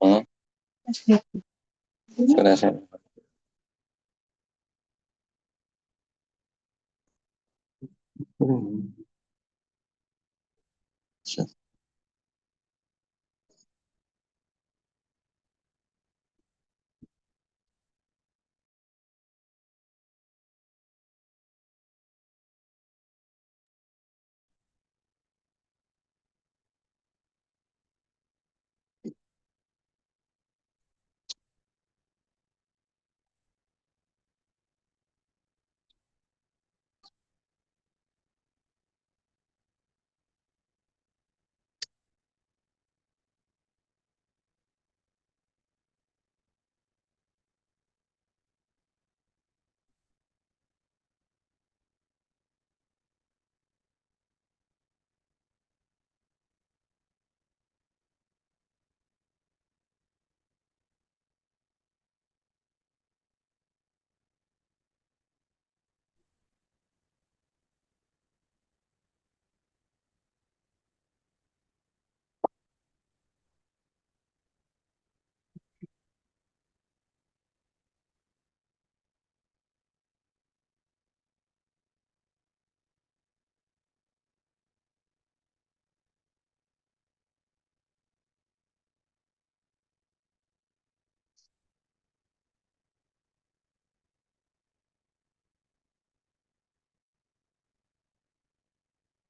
Hmm, sudah saya. Hmm.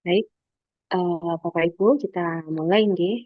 Baik, Bapak Ibu, kita mulai nggih.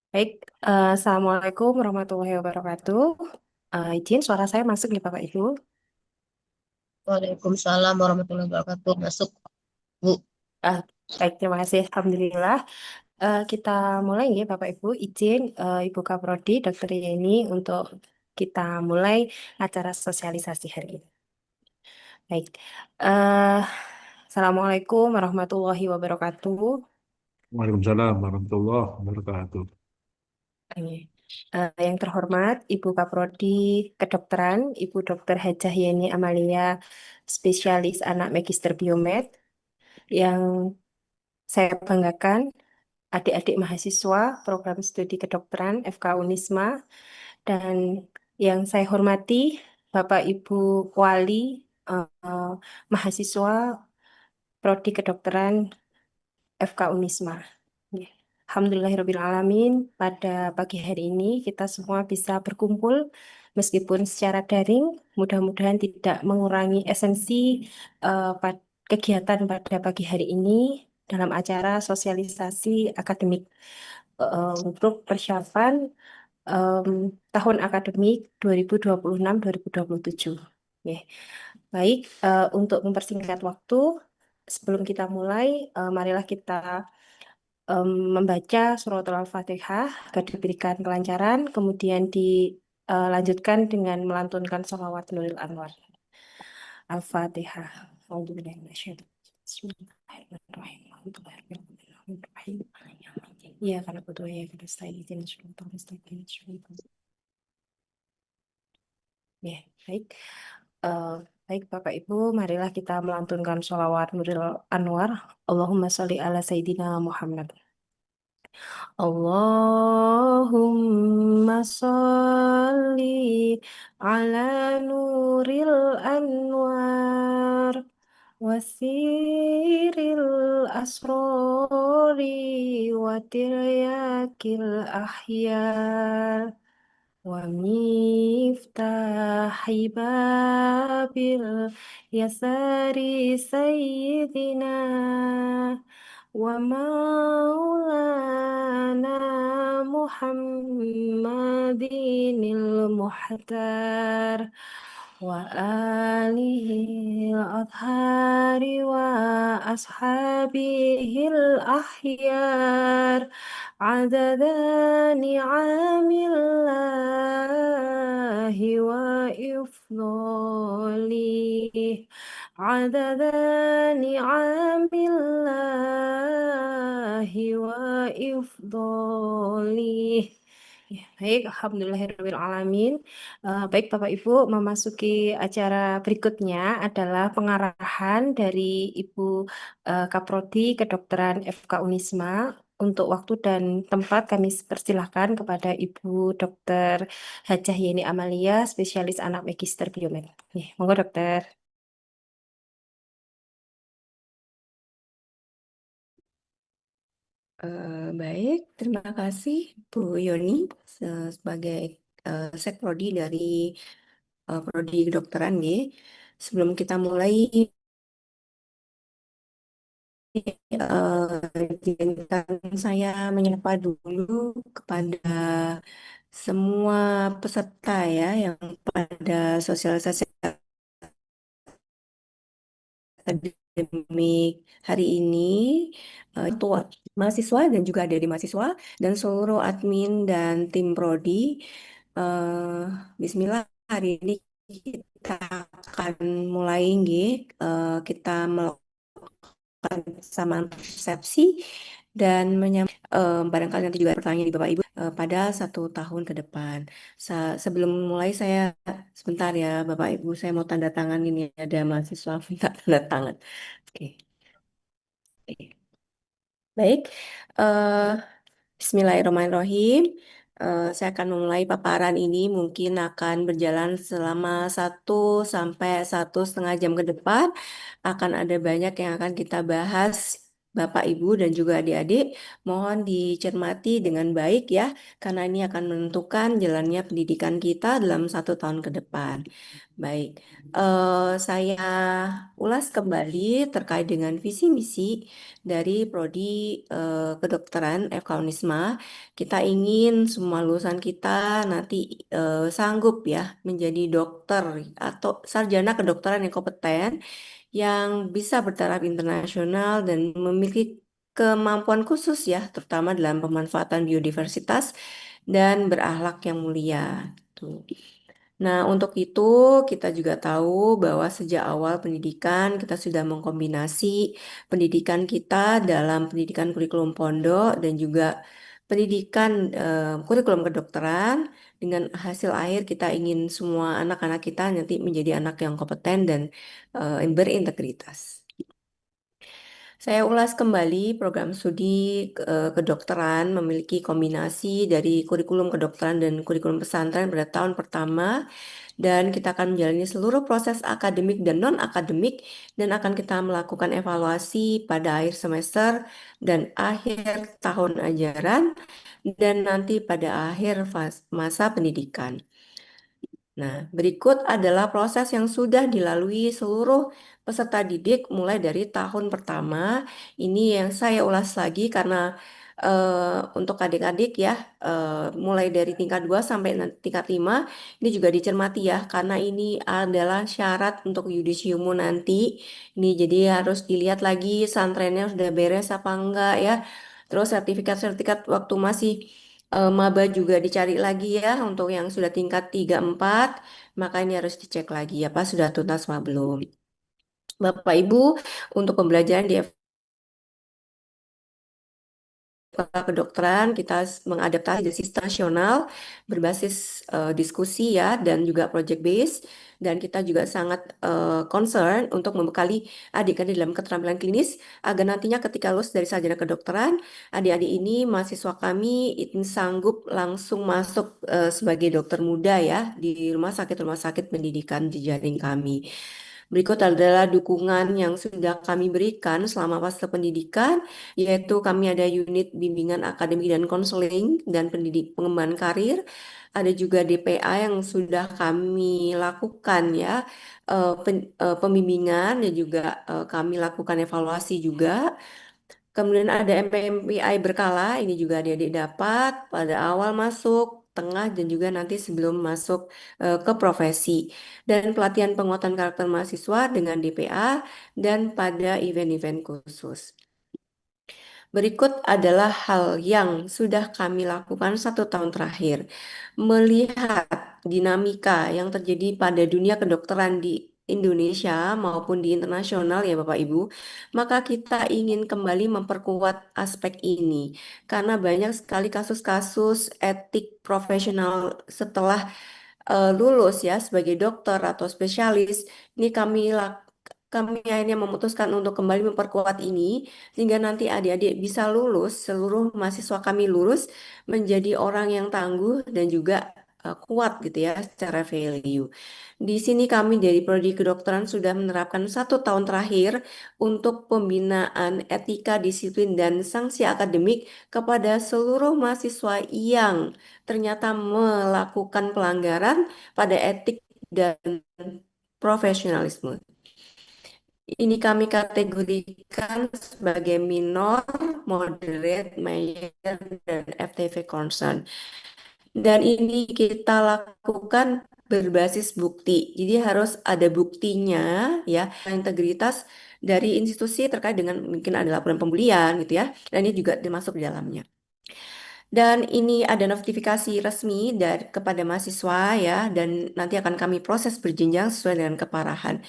Baik, Assalamualaikum warahmatullahi wabarakatuh. Izin suara saya masuk ya Bapak Ibu. Waalaikumsalam warahmatullahi wabarakatuh. Masuk, Bu. Ah, Baik, terima kasih. Alhamdulillah. Kita mulai ya Bapak Ibu. Izin Ibu Kaprodi, Dokter Yeni untuk kita mulai acara sosialisasi hari ini. Baik, eh, Assalamualaikum warahmatullahi wabarakatuh. Waalaikumsalam warahmatullahi wabarakatuh. Oke. Yang terhormat Ibu Kaprodi Kedokteran, Ibu Dokter Hajah Yeni Amalia, spesialis anak Magister Biomed, yang saya banggakan adik-adik mahasiswa program studi kedokteran FK Unisma, dan yang saya hormati Bapak Ibu Wali mahasiswa Prodi Kedokteran FK Unisma. Ya. Alhamdulillahirrahmanirrahim, pada pagi hari ini kita semua bisa berkumpul meskipun secara daring, mudah-mudahan tidak mengurangi esensi kegiatan pada pagi hari ini dalam acara sosialisasi akademik untuk persiapan em, tahun akademik 2026-2027. Ya. Baik, untuk mempersingkat waktu, sebelum kita mulai, marilah kita membaca suratul Al-Fatihah agar diberikan kelancaran, kemudian dilanjutkan dengan melantunkan sholawat Nuril Anwar. Al-Fatihah. Bismillahirrahmanirrahim. Iya, karena butuh ya, kita stay di sini. Ya, baik. Eh, Baik, Bapak Ibu, marilah kita melantunkan sholawat Nuril Anwar. Allahumma sholli ala Sayyidina Muhammad. Allahumma sholli ala nuril anwar wasiril asrori wa tiryakil ahyar ومفتاح باب اليسار سيدنا ومولانا محمد المختار وآله الأطهار وأصحابه الأخيار عدد نعم الله وإفضاله عدد نعم الله وإفضاله. Ya, baik, Alhamdulillahirrahmanirrahim. Baik, Bapak Ibu, memasuki acara berikutnya adalah pengarahan dari Ibu Kaprodi Kedokteran FK Unisma. Untuk waktu dan tempat kami persilahkan kepada Ibu Dokter Hajah Yeni Amalia, spesialis anak Magister Biomed. Nih, monggo dokter. Baik, terima kasih Bu Yoni sebagai Sekprodi dari Prodi Kedokteran ya. Sebelum kita mulai, izinkan saya menyapa dulu kepada semua peserta ya yang pada sosialisasi akademik hari ini, tua mahasiswa dan juga adik mahasiswa dan seluruh admin dan tim prodi. eh, Bismillah, hari ini kita akan mulai nggih. Kita melakukan kesamaan persepsi dan barangkali nanti juga pertanyaan di Bapak Ibu pada 1 tahun ke depan. Sebelum mulai saya sebentar ya Bapak Ibu, saya mau tanda tangan ini ada mahasiswa minta tanda tangan. Oke. Baik, eh, Bismillahirrahmanirrahim. Saya akan memulai paparan ini mungkin akan berjalan selama 1 sampai 1,5 jam ke depan. Akan ada banyak yang akan kita bahas, Bapak, Ibu, dan juga adik-adik. Mohon dicermati dengan baik ya, karena ini akan menentukan jalannya pendidikan kita dalam 1 tahun ke depan. Baik, saya ulas kembali terkait dengan visi misi dari Prodi Kedokteran FK Unisma. Kita ingin semua lulusan kita nanti sanggup ya menjadi dokter atau sarjana kedokteran yang kompeten, yang bisa bertaraf internasional dan memiliki kemampuan khusus ya, terutama dalam pemanfaatan biodiversitas dan berakhlak yang mulia. Tuh. Nah, untuk itu kita juga tahu bahwa sejak awal pendidikan kita sudah mengkombinasi pendidikan kita dalam pendidikan kurikulum pondok dan juga pendidikan kurikulum kedokteran. Dengan hasil akhir kita ingin semua anak-anak kita nanti menjadi anak yang kompeten dan berintegritas. Saya ulas kembali program studi kedokteran memiliki kombinasi dari kurikulum kedokteran dan kurikulum pesantren pada tahun pertama, dan kita akan menjalani seluruh proses akademik dan non-akademik dan akan kita melakukan evaluasi pada akhir semester dan akhir tahun ajaran dan nanti pada akhir masa pendidikan. Nah, berikut adalah proses yang sudah dilalui seluruh peserta didik mulai dari tahun pertama. Ini yang saya ulas lagi karena untuk adik-adik ya, mulai dari tingkat 2 sampai tingkat 5, ini juga dicermati ya, karena ini adalah syarat untuk yudisiumu nanti. Ini jadi harus dilihat lagi santrennya sudah beres apa enggak ya. Terus sertifikat-sertifikat waktu masih maba juga dicari lagi ya untuk yang sudah tingkat 3 4, maka ini harus dicek lagi apa sudah tuntas apa belum. Bapak Ibu, untuk pembelajaran di kedokteran kita mengadaptasi dari sistem nasional berbasis diskusi ya dan juga project base, dan kita juga sangat concern untuk membekali adik-adik dalam keterampilan klinis agar nantinya ketika lulus dari sarjana kedokteran, adik-adik ini mahasiswa kami ini sanggup langsung masuk sebagai dokter muda ya di rumah sakit pendidikan di jaring kami. Berikut adalah dukungan yang sudah kami berikan selama fase pendidikan, yaitu kami ada unit bimbingan akademik dan konseling dan pengembangan karir. Ada juga DPA yang sudah kami lakukan ya, pembimbingan dan juga kami lakukan evaluasi juga. Kemudian ada MPMPI berkala, ini juga adik-adik dapat pada awal masuk, tengah, dan juga nanti sebelum masuk ke profesi. Dan pelatihan penguatan karakter mahasiswa dengan DPA dan pada event-event khusus. Berikut adalah hal yang sudah kami lakukan 1 tahun terakhir. Melihat dinamika yang terjadi pada dunia kedokteran di Indonesia maupun di internasional ya Bapak Ibu, maka kita ingin kembali memperkuat aspek ini. Karena banyak sekali kasus-kasus etik profesional setelah lulus ya sebagai dokter atau spesialis. Ini kami akhirnya memutuskan untuk kembali memperkuat ini sehingga nanti adik-adik bisa lulus, seluruh mahasiswa kami lulus menjadi orang yang tangguh dan juga kuat gitu ya secara value. Di sini kami dari Prodi Kedokteran sudah menerapkan 1 tahun terakhir untuk pembinaan etika, disiplin, dan sanksi akademik kepada seluruh mahasiswa yang ternyata melakukan pelanggaran pada etik dan profesionalisme. Ini kami kategorikan sebagai minor, moderate, major, dan FTV concern. Dan ini kita lakukan berbasis bukti. Jadi harus ada buktinya ya, integritas dari institusi terkait dengan mungkin ada laporan pembulian gitu ya. Dan ini juga termasuk di dalamnya. Dan ini ada notifikasi resmi dari kepada mahasiswa ya, dan nanti akan kami proses berjenjang sesuai dengan keparahan.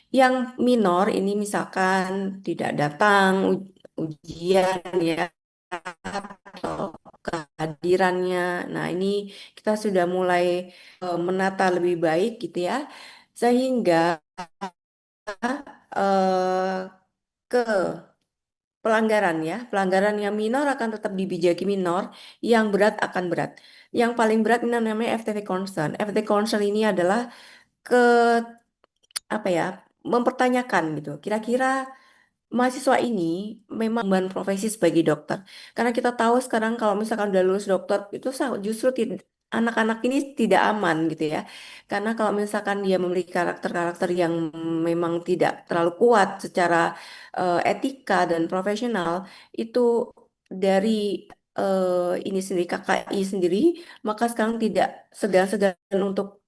Yang minor ini misalkan tidak datang ujian ya atau kehadirannya. Nah, ini kita sudah mulai menata lebih baik gitu ya. Sehingga eh, ke pelanggaran ya, pelanggaran yang minor akan tetap dibijaki minor, yang berat akan berat. Yang paling berat ini namanya FTV concern. FTV concern ini adalah ke apa ya, mempertanyakan gitu. Kira-kira mahasiswa ini memang memban profesi sebagai dokter. Karena kita tahu sekarang kalau misalkan udah lulus dokter itu justru anak-anak ini tidak aman gitu ya. Karena kalau misalkan dia memiliki karakter-karakter yang memang tidak terlalu kuat secara etika dan profesional, itu dari ini sendiri KKI sendiri, maka sekarang tidak segan-segan untuk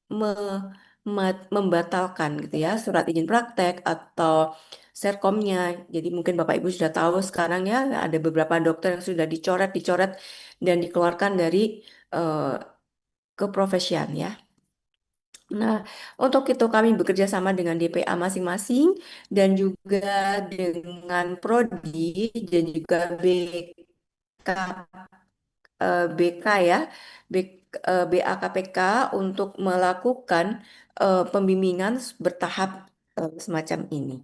membatalkan gitu ya surat izin praktek atau Serkomnya. Jadi mungkin Bapak Ibu sudah tahu sekarang ya ada beberapa dokter yang sudah dicoret dan dikeluarkan dari eh, keprofesian ya. Nah, untuk itu kami bekerja sama dengan DPA masing-masing dan juga dengan Prodi dan juga BK, BK ya, BAKPK untuk melakukan pembimbingan bertahap semacam ini.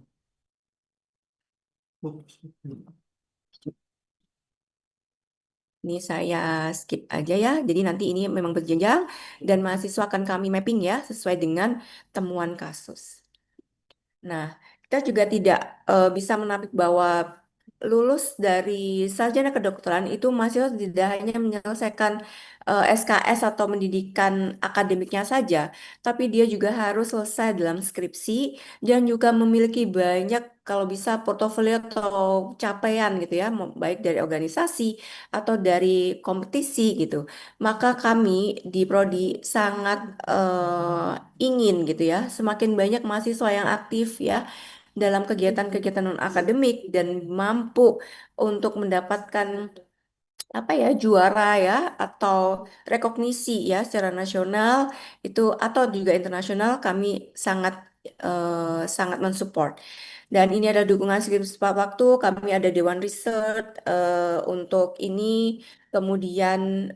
Ini saya skip aja ya. Jadi nanti ini memang berjenjang dan mahasiswa akan kami mapping ya sesuai dengan temuan kasus. Nah, kita juga tidak bisa menampik bahwa lulus dari sarjana kedokteran itu mahasiswa tidak hanya menyelesaikan SKS atau pendidikan akademiknya saja, tapi dia juga harus selesai dalam skripsi dan juga memiliki banyak kalau bisa portofolio atau capaian gitu ya, baik dari organisasi atau dari kompetisi gitu. Maka kami di Prodi sangat ingin gitu ya, semakin banyak mahasiswa yang aktif ya dalam kegiatan-kegiatan non-akademik dan mampu untuk mendapatkan apa ya juara ya atau rekognisi ya secara nasional itu atau juga internasional kami sangat sangat mensupport. Dan ini ada dukungan skripsi tepat waktu, kami ada Dewan Riset untuk ini, kemudian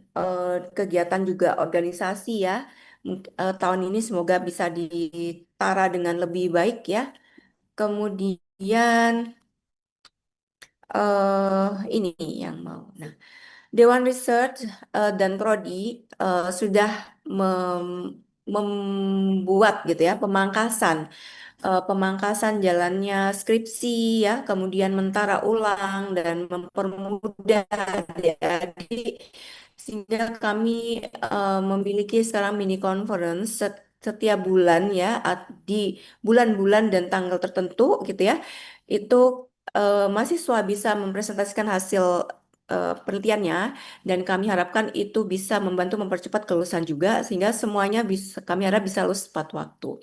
kegiatan juga organisasi ya. Tahun ini semoga bisa ditara dengan lebih baik ya. Kemudian ini yang mau. Nah, Dewan Research dan Prodi sudah membuat gitu ya pemangkasan jalannya skripsi ya, kemudian mentara ulang dan mempermudah adik-adik sehingga kami memiliki sekarang mini conference setiap bulan ya di bulan-bulan dan tanggal tertentu gitu ya. Itu mahasiswa bisa mempresentasikan hasil penelitiannya dan kami harapkan itu bisa membantu mempercepat kelulusan juga sehingga semuanya bisa kami harap bisa lulus tepat waktu.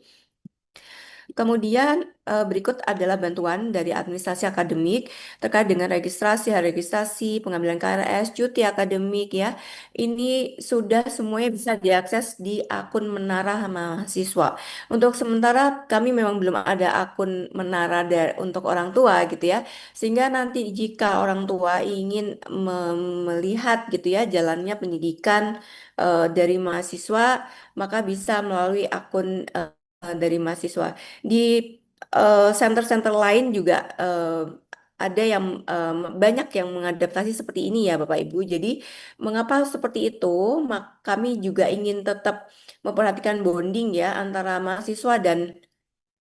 Kemudian berikut adalah bantuan dari administrasi akademik terkait dengan registrasi, pengambilan KRS, cuti akademik ya. Ini sudah semuanya bisa diakses di akun Menara Mahasiswa. Untuk sementara kami memang belum ada akun Menara untuk orang tua gitu ya. Sehingga nanti jika orang tua ingin melihat gitu ya jalannya pendidikan dari mahasiswa, maka bisa melalui akun dari mahasiswa. Di center-center lain juga ada yang banyak yang mengadaptasi seperti ini ya Bapak Ibu. Jadi mengapa seperti itu? Kami juga ingin tetap memperhatikan bonding ya antara mahasiswa dan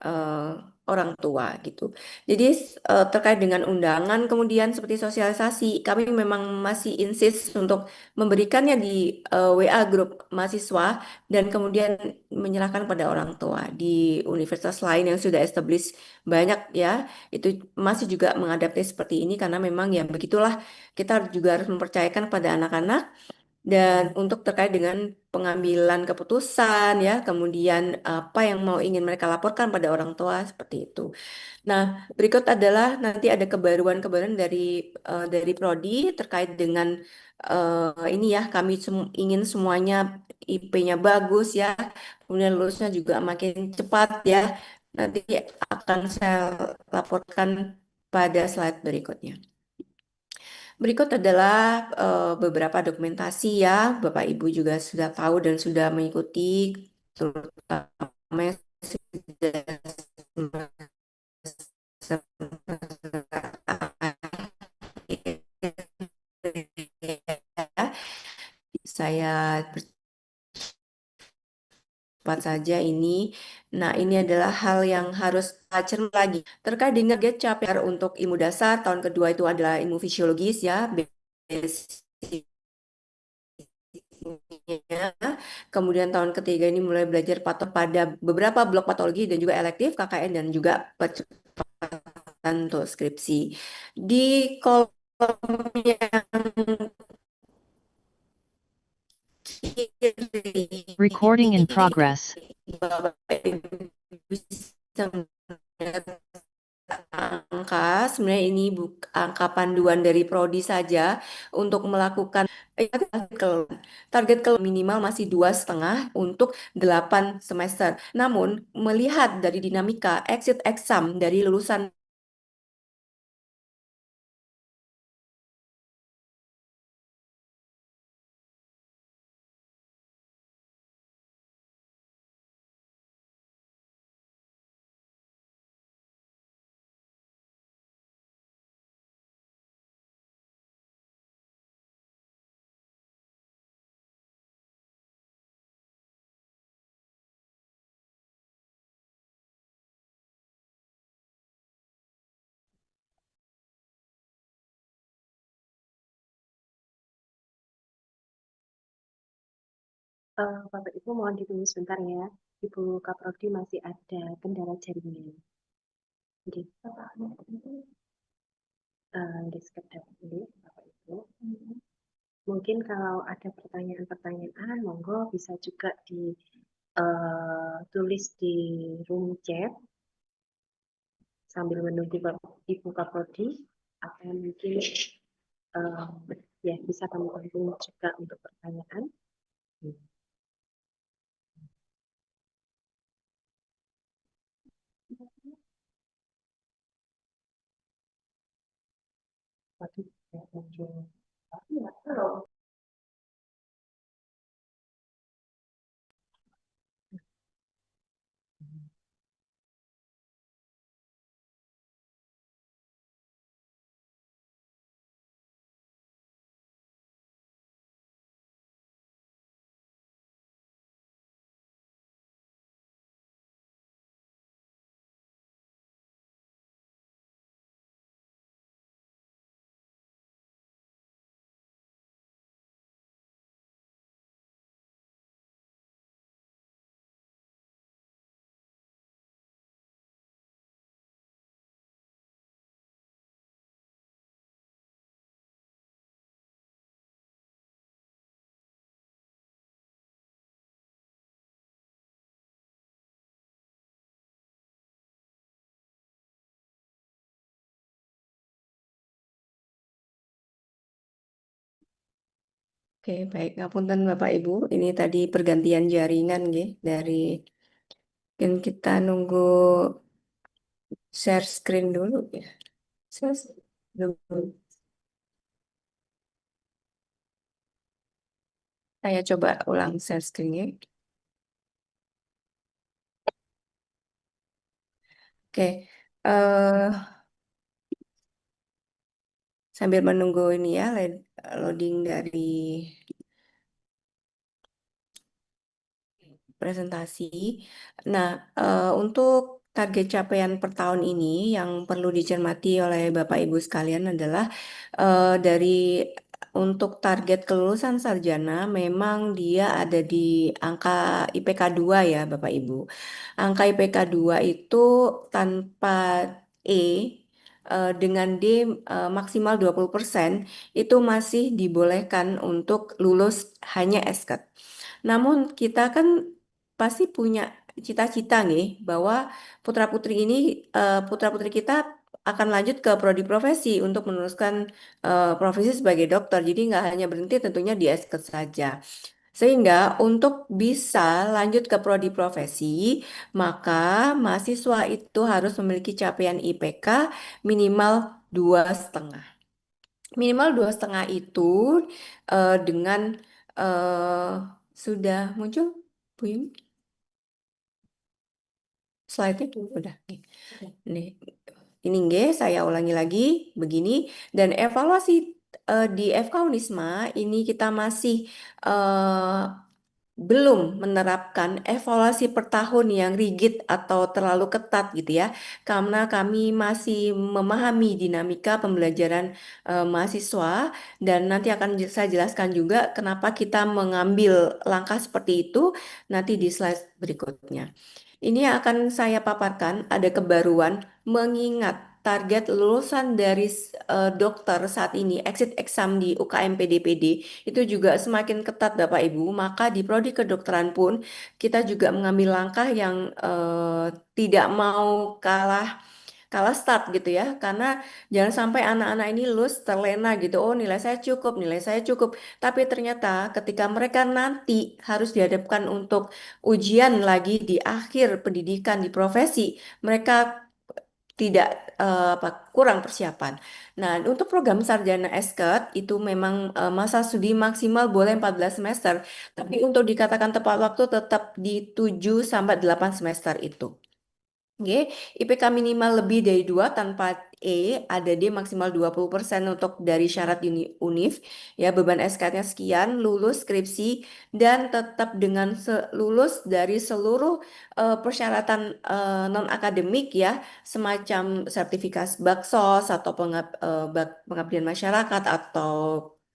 eh, orang tua gitu. Jadi terkait dengan undangan kemudian seperti sosialisasi, kami memang masih insist untuk memberikannya di WA grup mahasiswa dan kemudian menyerahkan pada orang tua. Di universitas lain yang sudah established banyak ya, itu masih juga mengadaptasi seperti ini karena memang ya begitulah kita juga harus mempercayakan pada anak-anak dan untuk terkait dengan pengambilan keputusan ya, kemudian apa yang mau ingin mereka laporkan pada orang tua seperti itu. Nah, berikut adalah nanti ada kebaruan-kebaruan dari Prodi terkait dengan ini ya, kami ingin semuanya IP-nya bagus ya, kemudian lulusnya juga makin cepat ya. Nanti akan saya laporkan pada slide berikutnya. Berikut adalah beberapa dokumentasi ya, Bapak Ibu juga sudah tahu dan sudah mengikuti, terutama yang sudah saya cepat saja ini. Nah, ini adalah hal yang harus kita cermati lagi. Terkait dengan target capaian untuk ilmu dasar, tahun kedua itu adalah ilmu fisiologis ya, basicnya. Kemudian tahun ketiga ini mulai belajar pada beberapa blok patologi dan juga elektif, KKN dan juga percepatan untuk skripsi. Di kolom yang Recording in kiri, progress. Bapak Ibu bisa melihat angka, sebenarnya ini angka panduan dari prodi saja untuk melakukan target ke minimal masih 2,5 untuk 8 semester. Namun melihat dari dinamika exit exam dari lulusan Bapak Ibu mohon ditunggu sebentar ya. Ibu Kaprodi masih ada kendala jaringan. Oke, di sekedar dulu Bapak Ibu. Mungkin kalau ada pertanyaan-pertanyaan, monggo bisa juga ditulis di room chat sambil menunggu Ibu Kaprodi atau mungkin ya bisa kami hubungi juga untuk pertanyaan. Waduh, ya, muncul. Halo. Oke, baik. Ngapunten Bapak Ibu, ini tadi pergantian jaringan nggih dari mungkin kita nunggu share screen dulu ya. Share dulu. Saya coba ulang share screen-nya. Oke. eh Sambil menunggu ini ya loading dari presentasi. Nah, untuk target capaian per tahun ini yang perlu dicermati oleh Bapak Ibu sekalian adalah dari untuk target kelulusan sarjana memang dia ada di angka IPK 2 ya Bapak Ibu. Angka IPK 2 itu tanpa E dengan D maksimal 20% itu masih dibolehkan untuk lulus hanya SKET. Namun kita kan pasti punya cita-cita nih bahwa putra-putri ini putra-putri kita akan lanjut ke prodi profesi untuk meneruskan profesi sebagai dokter. Jadi nggak hanya berhenti tentunya di S.Ket saja. Sehingga untuk bisa lanjut ke prodi profesi, maka mahasiswa itu harus memiliki capaian IPK minimal 2,5. Minimal 2,5 itu dengan eh, sudah muncul, Bu Yumi? Slide-nya tuh udah. Nih, ini nggih, saya ulangi lagi begini dan evaluasi di FK Unisma ini kita masih eh, belum menerapkan evaluasi per tahun yang rigid atau terlalu ketat gitu ya, karena kami masih memahami dinamika pembelajaran mahasiswa dan nanti akan saya jelaskan juga kenapa kita mengambil langkah seperti itu nanti di slide berikutnya. Ini akan saya paparkan ada kebaruan mengingat target lulusan dari dokter saat ini exit exam di UKM PDPD itu juga semakin ketat Bapak Ibu, maka di prodi kedokteran pun kita juga mengambil langkah yang tidak mau kalah kalah start gitu ya, karena jangan sampai anak-anak ini lulus terlena gitu, oh nilai saya cukup, tapi ternyata ketika mereka nanti harus dihadapkan untuk ujian lagi di akhir pendidikan di profesi, mereka tidak kurang persiapan. Nah, untuk program sarjana SKET itu memang masa studi maksimal boleh 14 semester, tapi untuk dikatakan tepat waktu tetap di 7 sampai 8 semester itu. Oke, IPK minimal lebih dari 2 tanpa E, ada D maksimal 20% untuk dari syarat UNIF. Ya, beban SK-nya sekian, lulus skripsi, dan tetap dengan lulus dari seluruh persyaratan non-akademik ya, semacam sertifikasi Baksos atau pengabdian masyarakat atau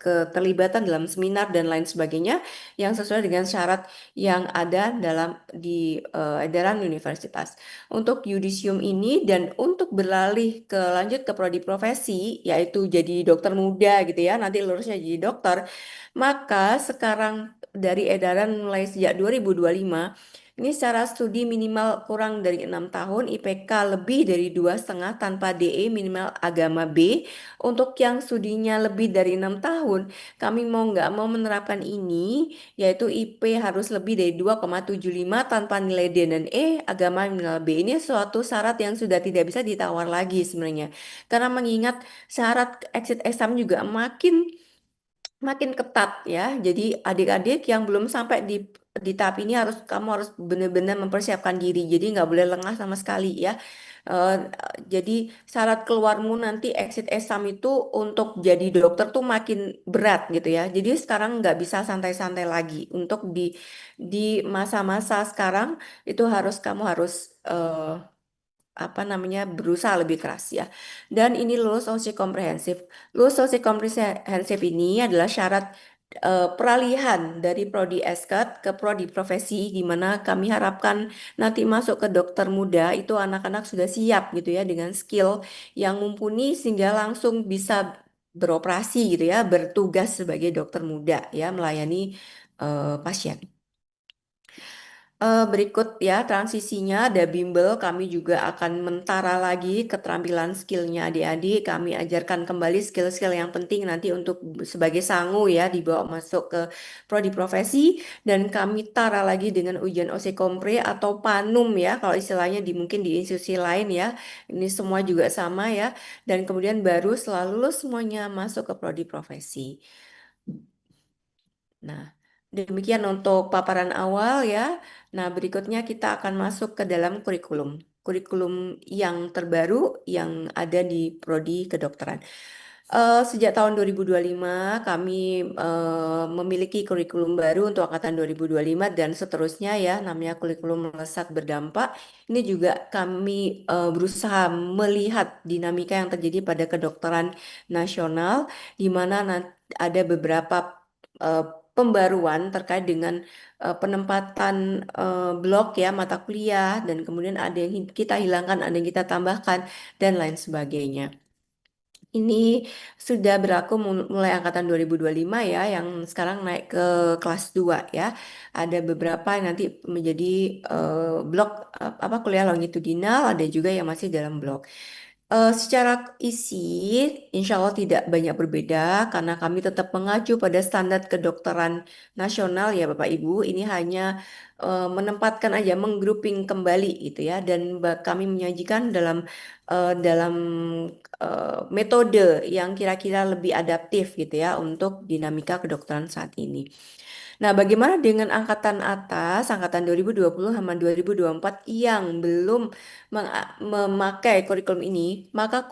keterlibatan dalam seminar dan lain sebagainya yang sesuai dengan syarat yang ada dalam di edaran universitas. Untuk yudisium ini dan untuk beralih ke lanjut ke prodi profesi yaitu jadi dokter muda gitu ya, nanti lulusnya jadi dokter, maka sekarang dari edaran mulai sejak 2025 ini secara studi minimal kurang dari 6 tahun, IPK lebih dari 2,5 tanpa DE minimal agama B. Untuk yang studinya lebih dari 6 tahun, kami mau nggak mau menerapkan ini, yaitu IP harus lebih dari 2,75 tanpa nilai D dan E, agama minimal B. Ini suatu syarat yang sudah tidak bisa ditawar lagi sebenarnya. Karena mengingat syarat exit exam juga makin ketat ya. Jadi adik-adik yang belum sampai di tahap ini kamu harus benar-benar mempersiapkan diri. Jadi nggak boleh lengah sama sekali ya. Eh, jadi syarat keluarmu nanti exit exam itu untuk jadi dokter tuh makin berat gitu ya. Jadi sekarang nggak bisa santai-santai lagi. Untuk di masa-masa sekarang itu kamu harus apa namanya berusaha lebih keras ya. Dan ini lulus uji komprehensif. Lulus uji komprehensif ini adalah syarat peralihan dari prodi SKET ke prodi profesi di mana kami harapkan nanti masuk ke dokter muda itu anak-anak sudah siap gitu ya dengan skill yang mumpuni sehingga langsung bisa beroperasi gitu ya, bertugas sebagai dokter muda ya melayani pasien. Berikut ya transisinya ada bimbel, kami juga akan mentara lagi keterampilan skillnya adik-adik. Kami ajarkan kembali skill-skill yang penting nanti untuk sebagai sangu ya dibawa masuk ke prodi profesi, dan kami tara lagi dengan ujian OC Kompre atau Panum ya kalau istilahnya di mungkin di institusi lain ya. Ini semua juga sama ya, dan kemudian baru setelah lulus semuanya masuk ke prodi profesi. Nah, demikian untuk paparan awal ya. Nah, berikutnya kita akan masuk ke dalam kurikulum. Kurikulum yang terbaru yang ada di prodi kedokteran. Sejak tahun 2025 kami memiliki kurikulum baru untuk angkatan 2025 dan seterusnya ya, namanya kurikulum melesat berdampak. Ini juga kami berusaha melihat dinamika yang terjadi pada kedokteran nasional, di mana ada beberapa eh, pembaruan terkait dengan penempatan blok ya mata kuliah, dan kemudian ada yang kita hilangkan, ada yang kita tambahkan dan lain sebagainya. Ini sudah berlaku mulai angkatan 2025 ya, yang sekarang naik ke kelas 2 ya. Ada beberapa yang nanti menjadi blok apa kuliah longitudinal, ada juga yang masih dalam blok. Secara isi, insya Allah tidak banyak berbeda karena kami tetap mengacu pada standar kedokteran nasional ya Bapak Ibu. Ini hanya menempatkan aja, menggrouping kembali gitu ya, dan kami menyajikan dalam metode yang kira-kira lebih adaptif gitu ya untuk dinamika kedokteran saat ini. Nah, bagaimana dengan angkatan atas, angkatan 2020 sama 2024 yang belum memakai kurikulum ini? Maka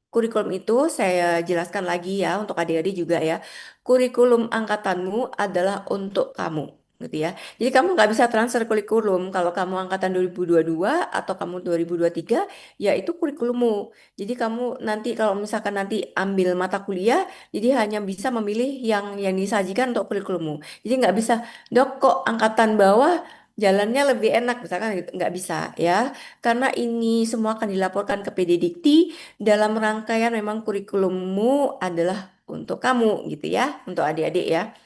kurikulum itu saya jelaskan lagi ya untuk adik-adik juga ya. Kurikulum angkatanmu adalah untuk kamu, gitu ya. Jadi kamu nggak bisa transfer kurikulum kalau kamu angkatan 2022 atau kamu 2023, ya itu kurikulummu. Jadi kamu nanti kalau misalkan nanti ambil mata kuliah, jadi hanya bisa memilih yang disajikan untuk kurikulummu. Jadi nggak bisa, dok kok angkatan bawah jalannya lebih enak, misalkan gitu. Nggak bisa ya. Karena ini semua akan dilaporkan ke PD Dikti dalam rangkaian memang kurikulummu adalah untuk kamu gitu ya, untuk adik-adik ya.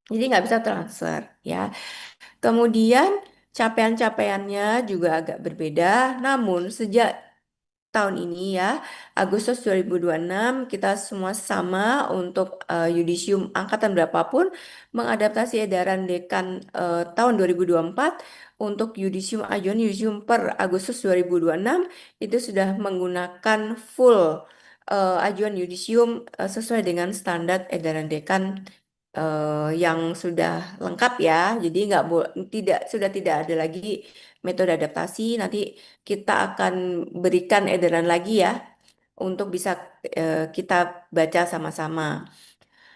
Jadi nggak bisa transfer ya. Kemudian capaian-capaiannya juga agak berbeda, namun sejak tahun ini ya, Agustus 2026 kita semua sama untuk yudisium angkatan berapapun mengadaptasi edaran dekan tahun 2024 untuk yudisium ajuan yudisium per Agustus 2026 itu sudah menggunakan full ajuan yudisium sesuai dengan standar edaran dekan yang sudah lengkap ya. Jadi nggak tidak sudah tidak ada lagi metode adaptasi. Nanti kita akan berikan edaran lagi ya untuk bisa kita baca sama-sama.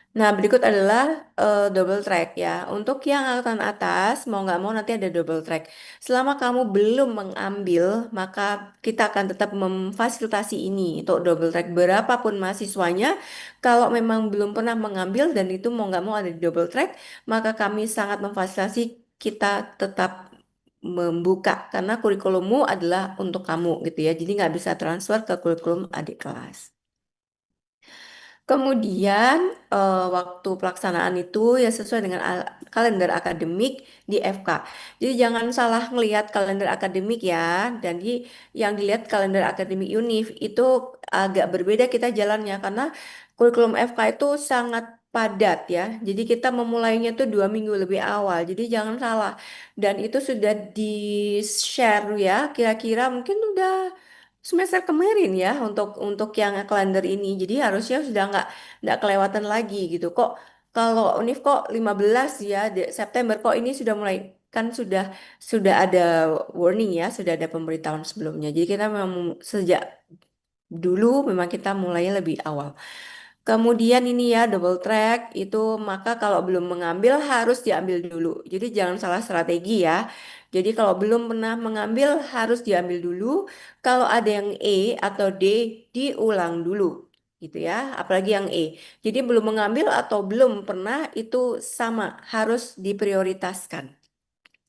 Nah, berikut adalah double track ya. Untuk yang angkatan atas, mau nggak mau nanti ada double track. Selama kamu belum mengambil, maka kita akan tetap memfasilitasi ini untuk double track. Berapapun mahasiswanya, kalau memang belum pernah mengambil dan itu mau nggak mau ada di double track, maka kami sangat memfasilitasi, kita tetap membuka karena kurikulummu adalah untuk kamu gitu ya. Jadi nggak bisa transfer ke kurikulum adik kelas. Kemudian waktu pelaksanaan itu ya sesuai dengan kalender akademik di FK. Jadi jangan salah melihat kalender akademik ya. Dan yang dilihat kalender akademik UNIF itu agak berbeda kita jalannya karena kurikulum FK itu sangat padat ya. Jadi kita memulainya tuh 2 minggu lebih awal. Jadi jangan salah. Dan itu sudah di-share ya. Kira-kira mungkin udah semester kemarin ya untuk yang kalender ini. Jadi harusnya sudah nggak kelewatan lagi gitu. Kok kalau Unif kok 15 ya September kok ini sudah mulai, kan sudah ada warning ya, sudah ada pemberitahuan sebelumnya. Jadi kita memang sejak dulu memang kita mulainya lebih awal. Kemudian ini ya double track itu, maka kalau belum mengambil harus diambil dulu. Jadi jangan salah strategi ya. Jadi kalau belum pernah mengambil harus diambil dulu. Kalau ada yang E atau D diulang dulu gitu ya. Apalagi yang E. Jadi belum mengambil atau belum pernah itu sama, harus diprioritaskan.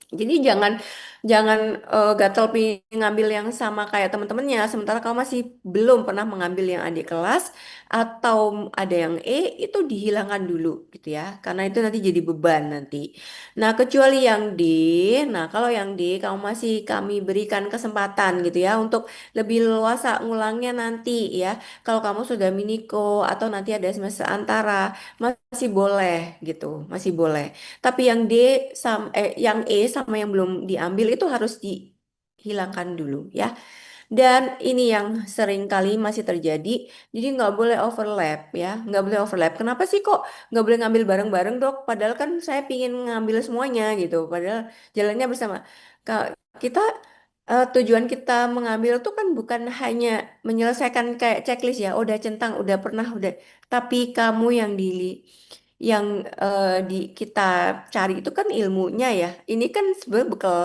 Jadi jangan jangan gatel pengen ngambil yang sama kayak teman-temannya, sementara kamu masih belum pernah mengambil yang adik kelas atau ada yang itu dihilangkan dulu gitu ya, karena itu nanti jadi beban nanti. Nah kecuali yang D, nah kalau yang D kamu masih kami berikan kesempatan gitu ya untuk lebih leluasa ngulangnya nanti ya. Kalau kamu sudah miniko atau nanti ada semester antara masih boleh gitu, masih boleh. Tapi yang D yang E sama yang belum diambil itu harus dihilangkan dulu ya. Dan ini yang sering kali masih terjadi, jadi nggak boleh overlap ya, nggak boleh overlap. Kenapa sih kok nggak boleh ngambil bareng-bareng dok? Padahal kan saya pingin ngambil semuanya gitu, padahal jalannya bersama. Kita tujuan kita mengambil tuh kan bukan hanya menyelesaikan kayak checklist ya, udah centang, udah pernah, udah. Tapi kamu yang kita cari itu kan ilmunya ya. Ini kan sebenarnya bekal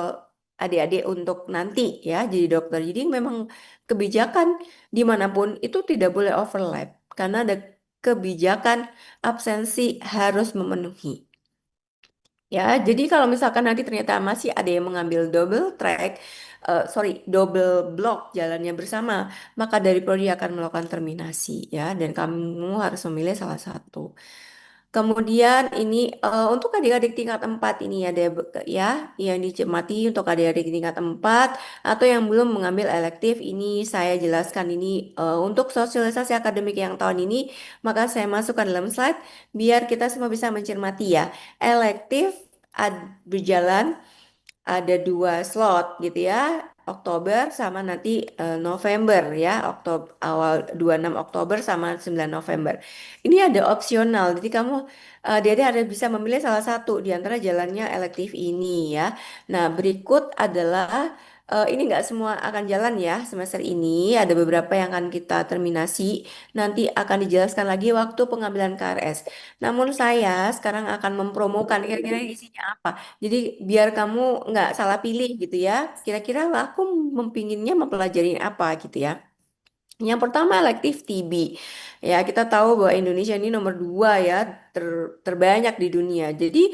adik-adik untuk nanti ya jadi dokter. Jadi memang kebijakan dimanapun itu tidak boleh overlap karena ada kebijakan absensi harus memenuhi. Ya, jadi kalau misalkan nanti ternyata masih ada yang mengambil double track, double block jalannya bersama, maka dari prodi akan melakukan terminasi ya, dan kamu harus memilih salah satu. Kemudian ini untuk adik-adik tingkat 4 ini ada ya yang dicermati untuk adik-adik tingkat 4 atau yang belum mengambil elektif ini saya jelaskan ini untuk sosialisasi akademik yang tahun ini maka saya masukkan dalam slide biar kita semua bisa mencermati ya. Elektif berjalan ada 2 slot gitu ya. Oktober sama nanti November ya. Oktober awal 26 Oktober sama 9 November. Ini ada opsional. Jadi kamu Dede ada bisa memilih salah satu di antara jalannya elektif ini ya. Nah, berikut adalah ini nggak semua akan jalan ya semester ini. Ada beberapa yang akan kita terminasi. Nanti akan dijelaskan lagi waktu pengambilan KRS. Namun saya sekarang akan mempromokan kira-kira isinya apa. Jadi biar kamu nggak salah pilih gitu ya. Kira-kira aku mempinginnya mempelajari apa gitu ya. Yang pertama elektif TB. Ya kita tahu bahwa Indonesia ini nomor 2 ya terbanyak di dunia. Jadi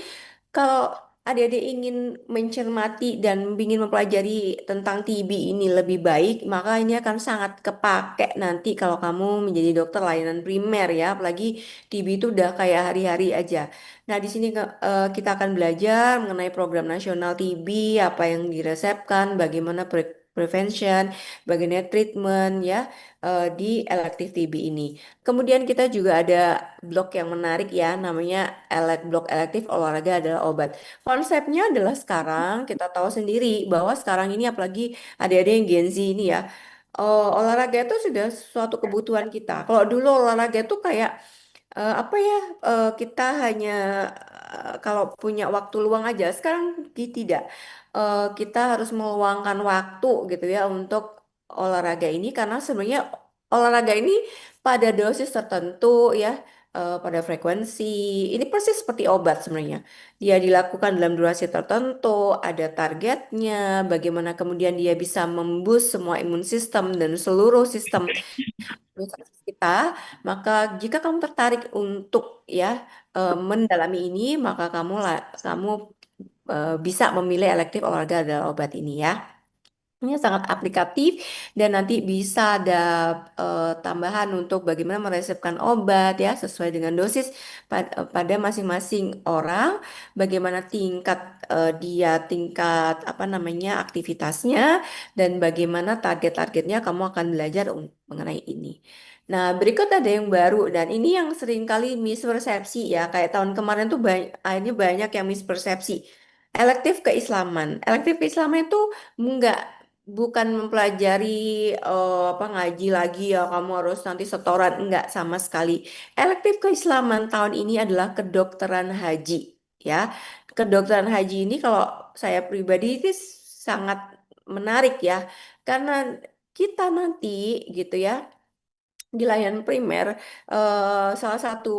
kalau adik-adik ingin mencermati dan ingin mempelajari tentang TB ini lebih baik, maka ini akan sangat kepake nanti kalau kamu menjadi dokter layanan primer ya, apalagi TB itu udah kayak hari-hari aja. Nah, di sini kita akan belajar mengenai program nasional TB, apa yang diresepkan, bagaimana prevention, bagaimana treatment ya di elektif TB ini. Kemudian kita juga ada blok yang menarik ya, namanya blok elektif olahraga adalah obat. Konsepnya adalah sekarang kita tahu sendiri bahwa sekarang ini apalagi ada yang Gen Z ini ya, olahraga itu sudah suatu kebutuhan kita. Kalau dulu olahraga itu kayak apa ya kita hanya kalau punya waktu luang aja. Sekarang tidak. Kita harus meluangkan waktu gitu ya untuk olahraga ini karena sebenarnya olahraga ini pada dosis tertentu ya pada frekuensi ini persis seperti obat sebenarnya. Dia dilakukan dalam durasi tertentu, ada targetnya, bagaimana kemudian dia bisa memboost semua imun sistem dan seluruh sistem kita, maka jika kamu tertarik untuk ya mendalami ini, maka kamu bisa memilih elektif olahraga adalah obat ini ya. Ini sangat aplikatif dan nanti bisa ada tambahan untuk bagaimana meresepkan obat ya sesuai dengan dosis pada masing-masing orang, bagaimana tingkat apa namanya aktivitasnya dan bagaimana target-targetnya kamu akan belajar mengenai ini. Nah, berikut ada yang baru dan ini yang sering kali mispersepsi ya. Kayak tahun kemarin tuh akhirnya banyak yang mispersepsi. Elektif keislaman. Elektif keislaman itu enggak bukan mempelajari apa ngaji lagi ya kamu harus nanti setoran enggak sama sekali. Elektif keislaman tahun ini adalah kedokteran haji ya. Kedokteran haji ini kalau saya pribadi itu sangat menarik ya karena kita nanti gitu ya di layanan primer, salah satu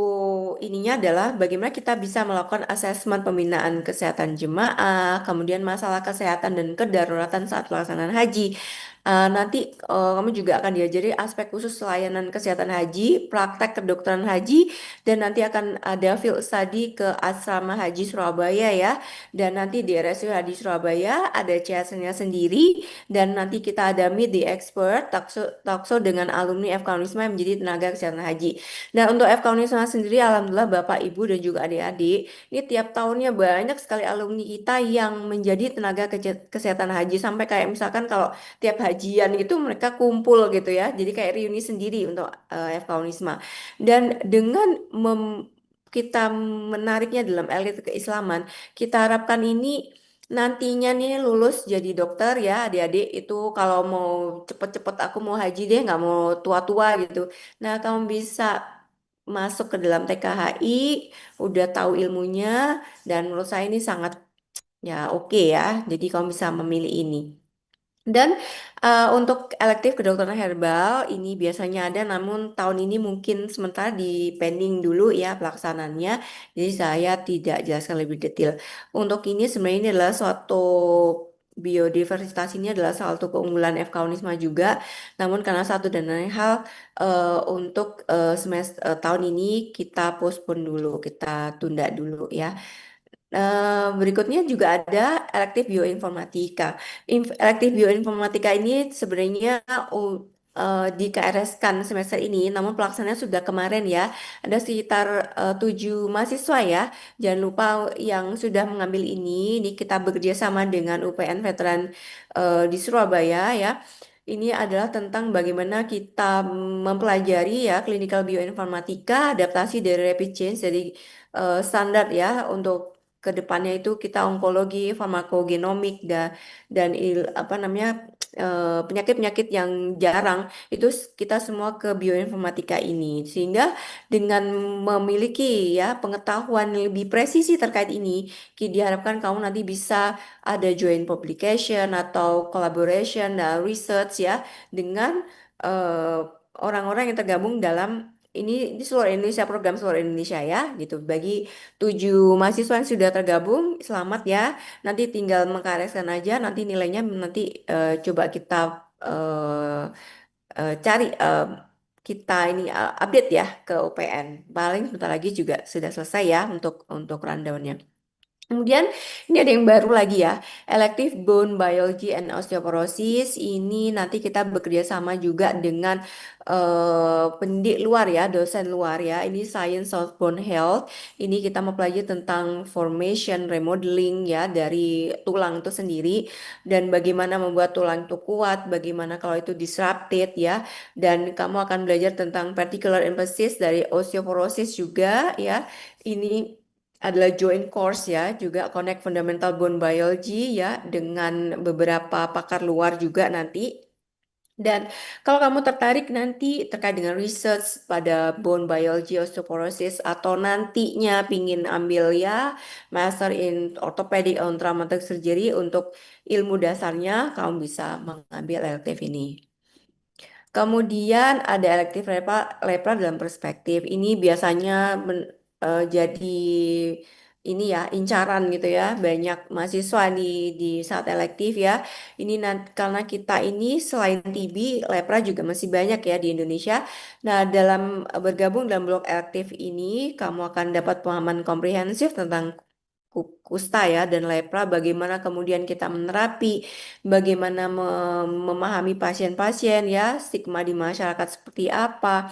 ininya adalah bagaimana kita bisa melakukan asesmen pembinaan kesehatan jemaah, kemudian masalah kesehatan dan kedaruratan saat pelaksanaan haji. Nanti kamu juga akan diajari aspek khusus layanan kesehatan haji, praktek kedokteran haji, dan nanti akan ada field study ke Asrama Haji Surabaya ya. Dan nanti di RSU Haji Surabaya ada CSR-nya sendiri, dan nanti kita ada meet the expert, talkshow dengan alumni FK Unisma yang menjadi tenaga kesehatan haji. Dan untuk FK Unisma sendiri, alhamdulillah Bapak, Ibu, dan juga adik-adik, ini tiap tahunnya banyak sekali alumni kita yang menjadi tenaga kesehatan haji. Sampai kayak misalkan kalau tiap hajian gitu mereka kumpul gitu ya. Jadi kayak reuni sendiri untuk FK Unisma. Dan dengan kita menariknya dalam elit keislaman, kita harapkan ini nantinya nih lulus jadi dokter ya adik-adik itu kalau mau cepet-cepet aku mau haji deh nggak mau tua-tua gitu. Nah kamu bisa masuk ke dalam TKHI, udah tahu ilmunya dan menurut saya ini sangat ya oke ya. Jadi kamu bisa memilih ini. Dan untuk elektif kedokteran herbal ini biasanya ada, namun tahun ini mungkin sementara di pending dulu ya pelaksanaannya. Jadi saya tidak jelaskan lebih detail. Untuk ini sebenarnya ini adalah suatu biodiversitas ini adalah salah satu keunggulan FK Unisma juga. Namun karena satu dan lain hal untuk semester tahun ini kita postpone dulu, kita tunda dulu ya. Berikutnya juga ada elektif bioinformatika. Elektif bioinformatika ini sebenarnya di KRS kan semester ini, namun pelaksanaannya sudah kemarin ya. Ada sekitar 7 mahasiswa ya. Jangan lupa yang sudah mengambil ini kita bekerja sama dengan UPN Veteran di Surabaya ya. Ini adalah tentang bagaimana kita mempelajari ya clinical bioinformatika, adaptasi dari rapid change dari standar ya untuk kedepannya itu kita onkologi, farmakogenomik apa namanya penyakit-penyakit yang jarang itu kita semua ke bioinformatika ini sehingga dengan memiliki ya pengetahuan lebih presisi terkait ini diharapkan kamu nanti bisa ada joint publication atau collaboration dan research ya dengan eh, orang-orang yang tergabung dalam ini seluruh Indonesia program seluruh Indonesia ya gitu bagi 7 mahasiswa yang sudah tergabung, selamat ya. Nanti tinggal mengkareskan aja, nanti nilainya nanti coba kita cari kita ini update ya ke UPN. Paling sebentar lagi juga sudah selesai ya untuk rundownnya. Kemudian ini ada yang baru lagi ya, Elective Bone Biology and Osteoporosis. Ini nanti kita bekerja sama juga dengan pendidik luar ya, dosen luar ya. Ini Science of Bone Health. Ini kita mempelajari tentang formation, remodeling ya dari tulang itu sendiri dan bagaimana membuat tulang itu kuat, bagaimana kalau itu disrupted ya. Dan kamu akan belajar tentang particular emphasis dari osteoporosis juga ya. Ini adalah joint course ya, juga Connect Fundamental Bone Biology ya dengan beberapa pakar luar juga nanti. Dan kalau kamu tertarik nanti terkait dengan research pada bone biology osteoporosis atau nantinya pingin ambil ya Master in Orthopedic and Traumatic Surgery untuk ilmu dasarnya, kamu bisa mengambil elective ini. Kemudian ada elektif lepra dalam perspektif. Ini biasanya jadi ini ya incaran gitu ya banyak mahasiswa di saat elektif ya. Ini karena kita ini selain TB, lepra juga masih banyak ya di Indonesia. Nah, dalam bergabung dalam blok elektif ini, kamu akan dapat pemahaman komprehensif tentang kusta ya dan lepra, bagaimana kemudian kita menerapi, bagaimana memahami pasien-pasien ya, stigma di masyarakat seperti apa,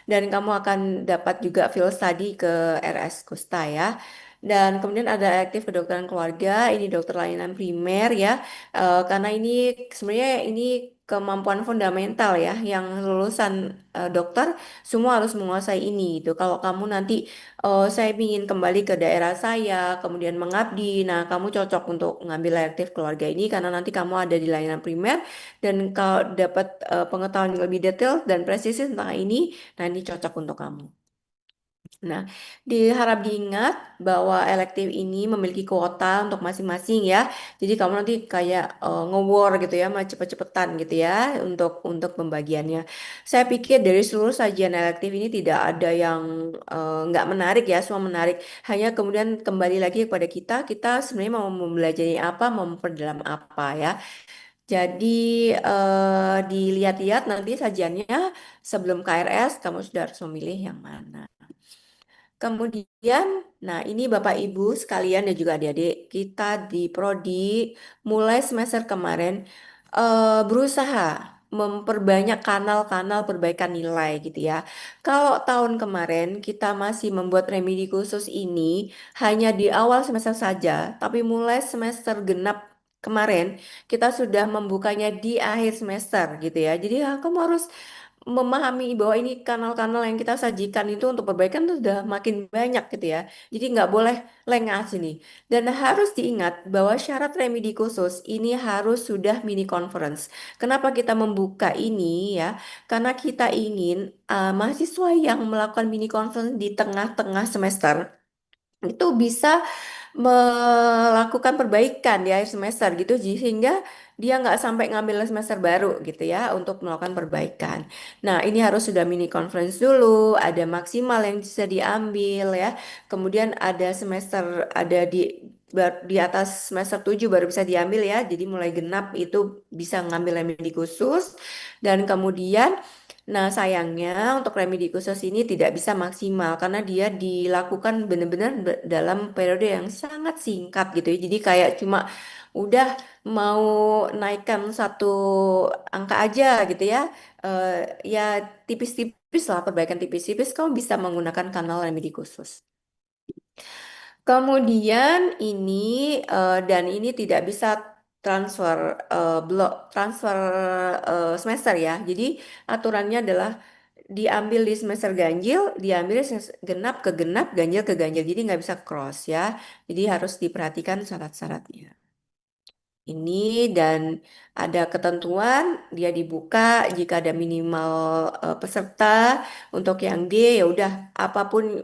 dan kamu akan dapat juga field study ke RS Kusta ya. Dan kemudian ada elektif kedokteran keluarga, ini dokter layanan primer ya. Karena ini sebenarnya ini kemampuan fundamental ya, yang lulusan dokter semua harus menguasai ini gitu. Kalau kamu nanti saya ingin kembali ke daerah saya, kemudian mengabdi, nah kamu cocok untuk mengambil elektif keluarga ini karena nanti kamu ada di layanan primer dan kalau dapat pengetahuan yang lebih detail dan presisi tentang ini, nah ini cocok untuk kamu. Nah, diharap diingat bahwa elektif ini memiliki kuota untuk masing-masing ya. Jadi kamu nanti kayak nge-war gitu ya, mau cepet-cepetan gitu ya untuk pembagiannya. Saya pikir dari seluruh sajian elektif ini tidak ada yang nggak menarik ya, semua menarik. Hanya kemudian kembali lagi kepada kita sebenarnya mau mempelajari apa, mau memperdalam apa ya. Jadi dilihat-lihat nanti sajiannya sebelum KRS kamu sudah harus memilih yang mana. Kemudian, nah ini Bapak Ibu sekalian dan juga adik-adik, kita di Prodi mulai semester kemarin berusaha memperbanyak kanal-kanal perbaikan nilai gitu ya. Kalau tahun kemarin kita masih membuat remedi khusus ini hanya di awal semester saja, tapi mulai semester genap kemarin kita sudah membukanya di akhir semester gitu ya. Jadi kamu harus memahami bahwa ini kanal-kanal yang kita sajikan itu untuk perbaikan itu sudah makin banyak gitu ya. Jadi nggak boleh lengah sini. Dan harus diingat bahwa syarat remedi khusus ini harus sudah mini conference. Kenapa kita membuka ini ya? Karena kita ingin mahasiswa yang melakukan mini conference di tengah-tengah semester itu bisa melakukan perbaikan di akhir semester gitu sehingga dia nggak sampai ngambil semester baru gitu ya untuk melakukan perbaikan. Nah ini harus sudah mini conference dulu, ada maksimal yang bisa diambil ya. Kemudian ada semester ada di atas semester 7 baru bisa diambil ya. Jadi mulai genap itu bisa ngambil remedi khusus dan kemudian nah, sayangnya untuk remedi khusus ini tidak bisa maksimal karena dia dilakukan benar-benar dalam periode yang sangat singkat gitu ya. Jadi kayak cuma udah mau naikkan satu angka aja gitu ya. Eh, ya tipis-tipis lah, perbaikan tipis-tipis kamu bisa menggunakan kanal remedi khusus. Kemudian ini dan ini tidak bisa transfer blok transfer semester ya. Jadi aturannya adalah diambil di semester ganjil, diambil genap ke genap, ganjil ke ganjil. Jadi nggak bisa cross ya. Jadi harus diperhatikan syarat-syaratnya. Ini dan ada ketentuan dia dibuka jika ada minimal peserta. Untuk yang D ya udah apapun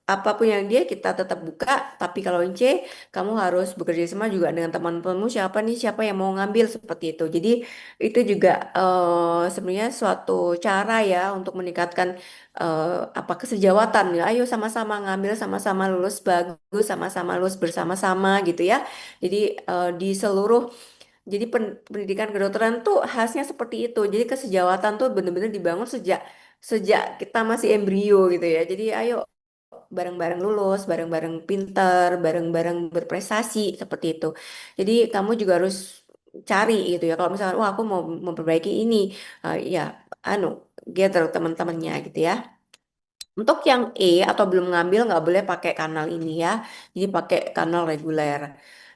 apapun yang D kita tetap buka. Tapi kalau yang C kamu harus bekerja sama juga dengan teman-temanmu siapa yang mau ngambil seperti itu. Jadi itu juga sebenarnya suatu cara ya untuk meningkatkan apa kesejawatan ya. Ayo sama-sama ngambil, sama-sama lulus bagus, sama-sama lulus bersama-sama gitu ya. Jadi di seluruh jadi pendidikan kedokteran tuh khasnya seperti itu. Jadi kesejawatan tuh benar-benar dibangun sejak sejak kita masih embrio gitu ya. Jadi ayo bareng-bareng lulus, bareng-bareng pinter, bareng-bareng berprestasi seperti itu. Jadi kamu juga harus cari gitu ya. Kalau misalkan wah aku mau memperbaiki ini, ya anu gather teman-temannya gitu ya. Untuk yang E atau belum ngambil nggak boleh pakai kanal ini ya. Jadi pakai kanal reguler.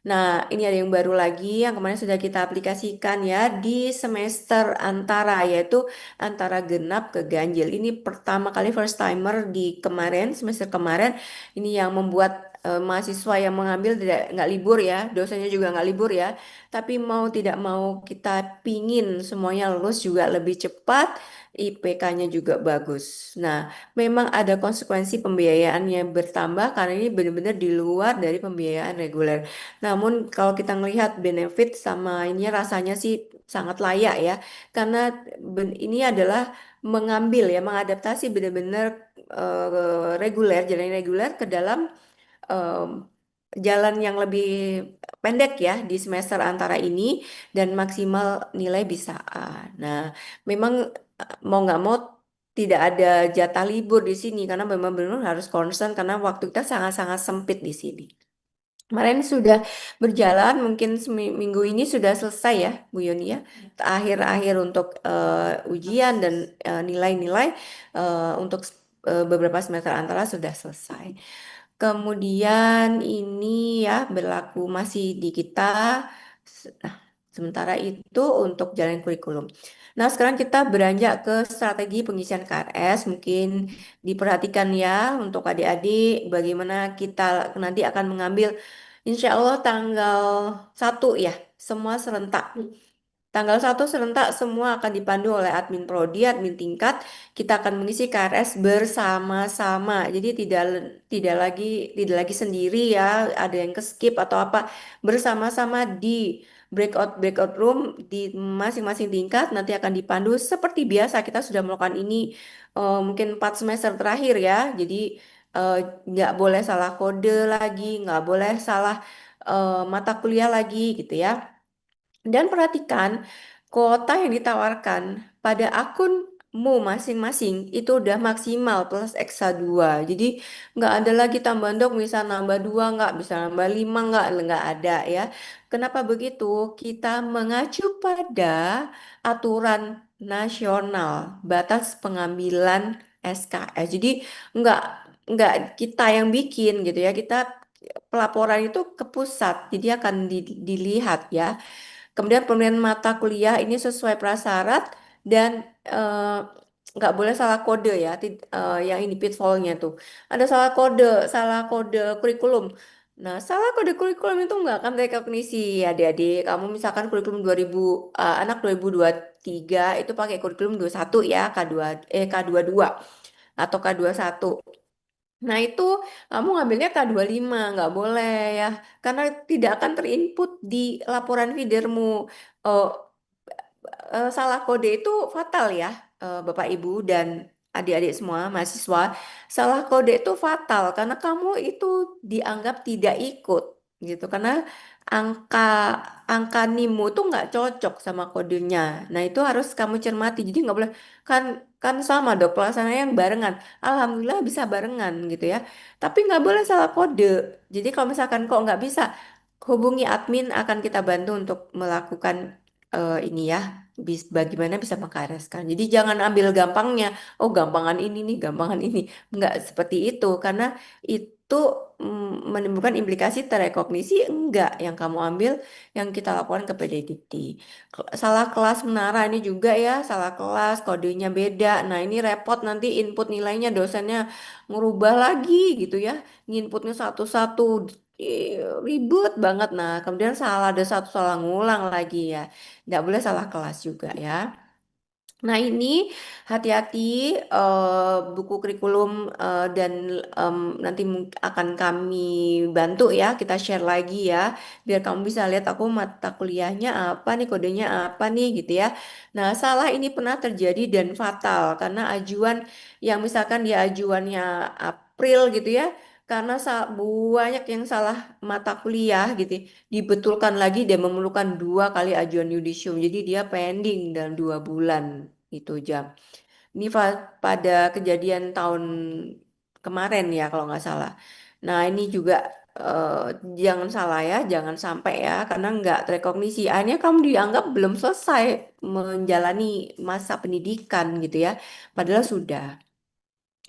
Nah, ini ada yang baru lagi yang kemarin sudah kita aplikasikan ya di semester antara yaitu antara genap ke ganjil. Ini pertama kali first timer di kemarin semester kemarin ini yang membuat mahasiswa yang mengambil tidak nggak libur ya, dosennya juga nggak libur ya. Tapi mau tidak mau kita pingin semuanya lulus juga lebih cepat, IPK-nya juga bagus. Nah, memang ada konsekuensi pembiayaan yang bertambah karena ini benar-benar di luar dari pembiayaan reguler. Namun kalau kita melihat benefit sama ini rasanya sih sangat layak ya. Karena ini adalah mengambil ya, mengadaptasi benar-benar reguler, jalan reguler ke dalam em, jalan yang lebih pendek ya di semester antara ini dan maksimal nilai bisa A. Nah, memang mau nggak mau tidak ada jatah libur di sini karena memang benar harus concern karena waktu kita sangat-sangat sempit di sini. Kemarin sudah berjalan, mungkin minggu ini sudah selesai ya, Bu Yoni ya. Akhir-akhir untuk ujian dan nilai-nilai untuk beberapa semester antara sudah selesai. Kemudian ini ya berlaku masih di kita. Nah, sementara itu untuk jalan kurikulum. Nah, sekarang kita beranjak ke strategi pengisian KRS. Mungkin diperhatikan ya untuk adik-adik bagaimana kita nanti akan mengambil insya Allah tanggal 1 ya, semua serentak. Tanggal 1 serentak semua akan dipandu oleh admin prodi, admin tingkat. Kita akan mengisi KRS bersama-sama. Jadi tidak lagi tidak lagi sendiri ya, ada yang ke skip atau apa. Bersama-sama di breakout room di masing-masing tingkat nanti akan dipandu seperti biasa kita sudah melakukan ini mungkin 4 semester terakhir ya. Jadi eh, nggak boleh salah kode lagi, nggak boleh salah mata kuliah lagi gitu ya. Dan perhatikan kuota yang ditawarkan pada akunmu masing-masing itu udah maksimal plus Eksa 2. Jadi nggak ada lagi tambahan dok, bisa nambah 2 nggak, bisa nambah 5 nggak ada ya. Kenapa begitu? Kita mengacu pada aturan nasional batas pengambilan SKS. Jadi nggak nggak kita yang bikin gitu ya. Kita pelaporan itu ke pusat, jadi akan dilihat ya. Kemudian pemberian mata kuliah ini sesuai prasyarat dan eh, nggak boleh salah kode ya. Yang ini pitfallnya tuh. Ada salah kode kurikulum. Nah, salah kode kurikulum itu nggak akan rekognisi adik-adik. Kamu misalkan kurikulum 2000, anak 2023 itu pakai kurikulum 21 ya, K22 atau K21. Nah, itu kamu ngambilnya K25, nggak boleh ya. Karena tidak akan terinput di laporan feedermu. Oh, salah kode itu fatal ya, Bapak Ibu dan adik-adik semua mahasiswa. Salah kode itu fatal karena kamu itu dianggap tidak ikut gitu. Karena angka angka NIMU tuh nggak cocok sama kodenya. Nah, itu harus kamu cermati. Jadi nggak boleh kan kan sama dok pelaksananya yang barengan. Alhamdulillah bisa barengan gitu ya. Tapi nggak boleh salah kode. Jadi kalau misalkan kok nggak bisa, hubungi admin, akan kita bantu untuk melakukan ini ya, bagaimana bisa mengkareskan. Jadi jangan ambil gampangnya. Oh, gampangan ini nih, gampangan ini. Enggak seperti itu karena itu menimbulkan implikasi terekognisi enggak yang kamu ambil, yang kita lakukan ke PDDikti. Salah kelas menara ini juga ya, salah kelas, kodenya beda. Nah, ini repot nanti input nilainya dosennya merubah lagi gitu ya. Inputnya satu-satu. Ribet banget. Nah, kemudian salah, ada satu salah ngulang lagi ya. Nggak boleh salah kelas juga ya. Nah, ini hati-hati, buku kurikulum, dan nanti akan kami bantu ya, kita share lagi ya, biar kamu bisa lihat aku mata kuliahnya apa nih, kodenya apa nih gitu ya. Nah, salah ini pernah terjadi dan fatal karena ajuan yang misalkan dia ajuannya April gitu ya, karena banyak yang salah mata kuliah gitu, dibetulkan lagi dan memerlukan 2 kali ajuan yudisium. Jadi dia pending dalam 2 bulan itu jam. Ini pada kejadian tahun kemarin ya kalau nggak salah. Nah ini juga eh, jangan salah ya, jangan sampai ya, karena nggak terekognisi. Akhirnya kamu dianggap belum selesai menjalani masa pendidikan gitu ya. Padahal sudah.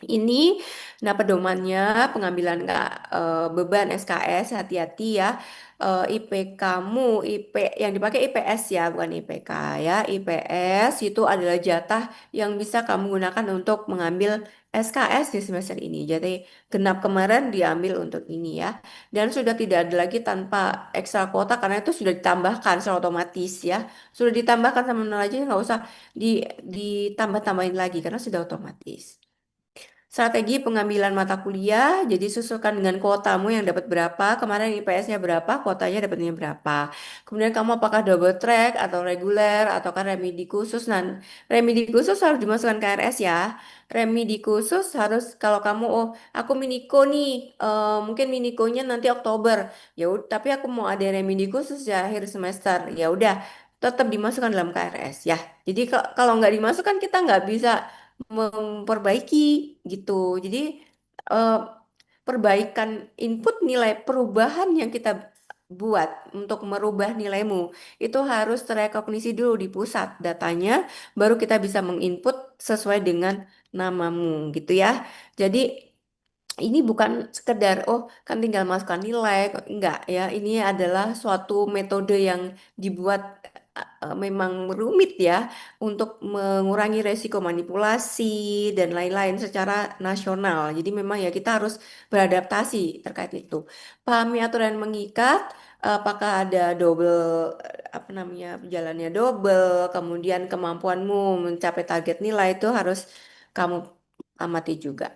Ini, nah pedomannya pengambilan beban SKS, hati-hati ya. IP kamu, IP yang dipakai IPS ya, bukan IPK ya. IPS itu adalah jatah yang bisa kamu gunakan untuk mengambil SKS di semester ini. Jadi genap kemarin diambil untuk ini ya. Dan sudah tidak ada lagi tanpa ekstra kuota karena itu sudah ditambahkan secara otomatis ya. Sudah ditambahkan sama aja nggak usah ditambah-tambahin lagi karena sudah otomatis. Strategi pengambilan mata kuliah, jadi sesuaikan dengan kuotamu yang dapat berapa, kemarin IPS-nya berapa, kuotanya dapatnya berapa. Kemudian kamu apakah double track atau reguler atau kan remedi khusus. Nah, remedi khusus harus dimasukkan ke RS ya. Remedi khusus harus kalau kamu, oh aku miniko nih, mungkin minikonya nanti Oktober. Ya tapi aku mau ada remedi khusus ya akhir semester. Ya udah, tetap dimasukkan dalam KRS ya. Jadi kalau nggak dimasukkan kita nggak bisa memperbaiki gitu. Jadi eh, perbaikan input nilai perubahan yang kita buat untuk merubah nilaimu itu harus terekognisi dulu di pusat datanya, baru kita bisa menginput sesuai dengan namamu gitu ya. Jadi ini bukan sekedar oh kan tinggal masukkan nilai, enggak ya, ini adalah suatu metode yang dibuat memang rumit ya untuk mengurangi resiko manipulasi dan lain-lain secara nasional. Jadi memang ya kita harus beradaptasi terkait itu. Pahami aturan mengikat, apakah ada double, apa namanya, jalannya double, kemudian kemampuanmu mencapai target nilai itu harus kamu amati juga.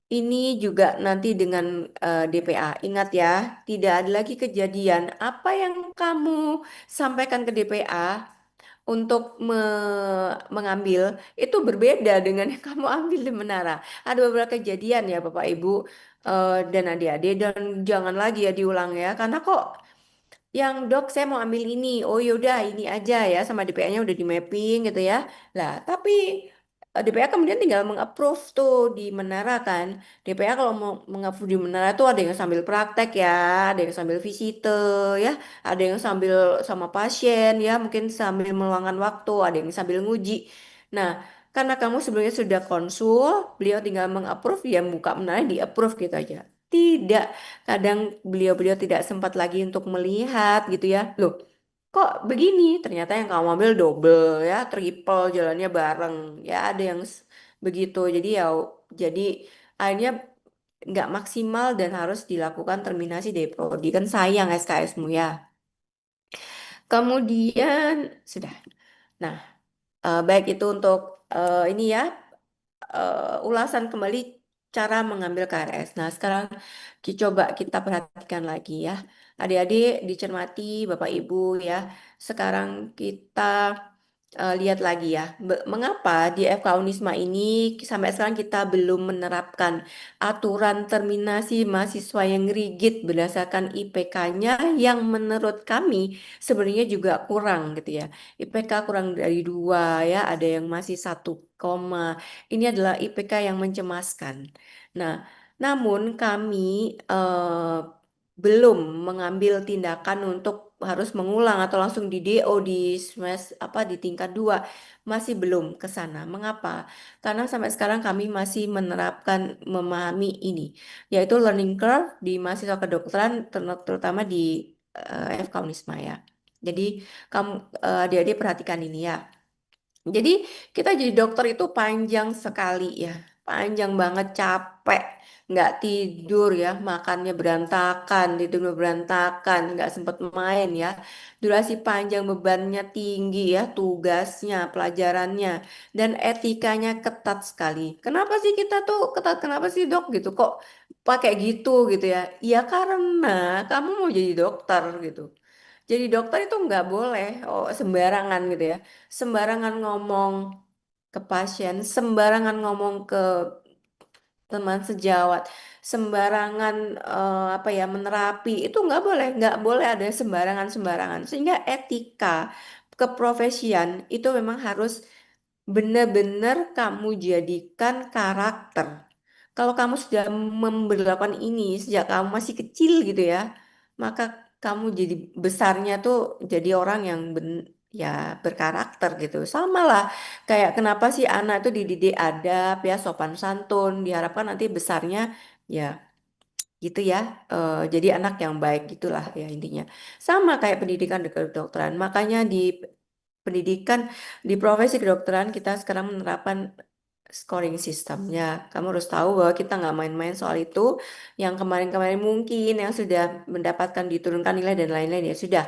Ini juga nanti dengan DPA. Ingat ya, tidak ada lagi kejadian apa yang kamu sampaikan ke DPA untuk mengambil itu berbeda dengan yang kamu ambil di Menara. Ada beberapa kejadian ya Bapak Ibu dan adik-adik, dan jangan lagi ya diulang ya, karena kok yang dok saya mau ambil ini, oh yaudah ini aja ya, sama DPA-nya udah di mapping gitu ya. Lah tapi DPA kemudian tinggal mengapprove tuh di Menara kan. DPA kalau mau mengapprove di Menara tuh ada yang sambil praktek ya, ada yang sambil visite ya, ada yang sambil sama pasien ya, mungkin sambil meluangkan waktu, ada yang sambil nguji. Nah, karena kamu sebelumnya sudah konsul, beliau tinggal mengapprove, ya buka Menara di approve gitu aja. Tidak, kadang beliau-beliau tidak sempat lagi untuk melihat gitu ya. Loh, kok begini? Ternyata yang kamu ambil double ya, triple jalannya bareng. Ya ada yang begitu. Jadi akhirnya nggak maksimal dan harus dilakukan terminasi dari prodi. Kan sayang SKS-mu ya. Kemudian sudah. Nah, baik itu untuk ini ya, ulasan kembali cara mengambil KRS. Nah, sekarang coba kita perhatikan lagi ya. Adik-adik dicermati Bapak Ibu ya. Sekarang kita lihat lagi ya. Mengapa di FK Unisma ini sampai sekarang kita belum menerapkan aturan terminasi mahasiswa yang rigid berdasarkan IPK-nya yang menurut kami sebenarnya juga kurang gitu ya. IPK kurang dari 2 ya, ada yang masih 1, ini adalah IPK yang mencemaskan. Nah, namun kami belum mengambil tindakan untuk harus mengulang atau langsung di DO di apa di tingkat 2, masih belum ke sana. Mengapa? Karena sampai sekarang kami masih menerapkan memahami ini, yaitu learning curve di mahasiswa kedokteran terutama di FK Unisma ya. Jadi kamu adik-adik perhatikan ini ya. Jadi kita jadi dokter itu panjang sekali ya, panjang banget, capek, nggak tidur ya, makannya berantakan, tidurnya berantakan, nggak sempet main ya. Durasi panjang, bebannya tinggi ya, tugasnya, pelajarannya, dan etikanya ketat sekali. Kenapa sih kita tuh ketat? Kenapa sih dok gitu? Kok pakai gitu ya? Ya karena kamu mau jadi dokter gitu. Jadi dokter itu nggak boleh sembarangan gitu ya, sembarangan ngomong ke pasien, sembarangan ngomong ke teman sejawat, sembarangan apa ya menerapi itu nggak boleh ada sembarangan sehingga etika keprofesian itu memang harus benar-benar kamu jadikan karakter. Kalau kamu sudah memberlakukan ini sejak kamu masih kecil gitu ya, maka kamu jadi besarnya tuh jadi orang yang ya berkarakter gitu. Sama lah kayak kenapa sih anak itu dididik adab ya, sopan santun, diharapkan nanti besarnya ya gitu ya, jadi anak yang baik gitulah ya intinya. Sama kayak pendidikan di kedokteran, makanya di pendidikan di profesi kedokteran kita sekarang menerapkan scoring sistemnya. Kamu harus tahu bahwa kita nggak main-main soal itu. Yang kemarin-kemarin mungkin yang sudah mendapatkan diturunkan nilai dan lain-lain ya sudah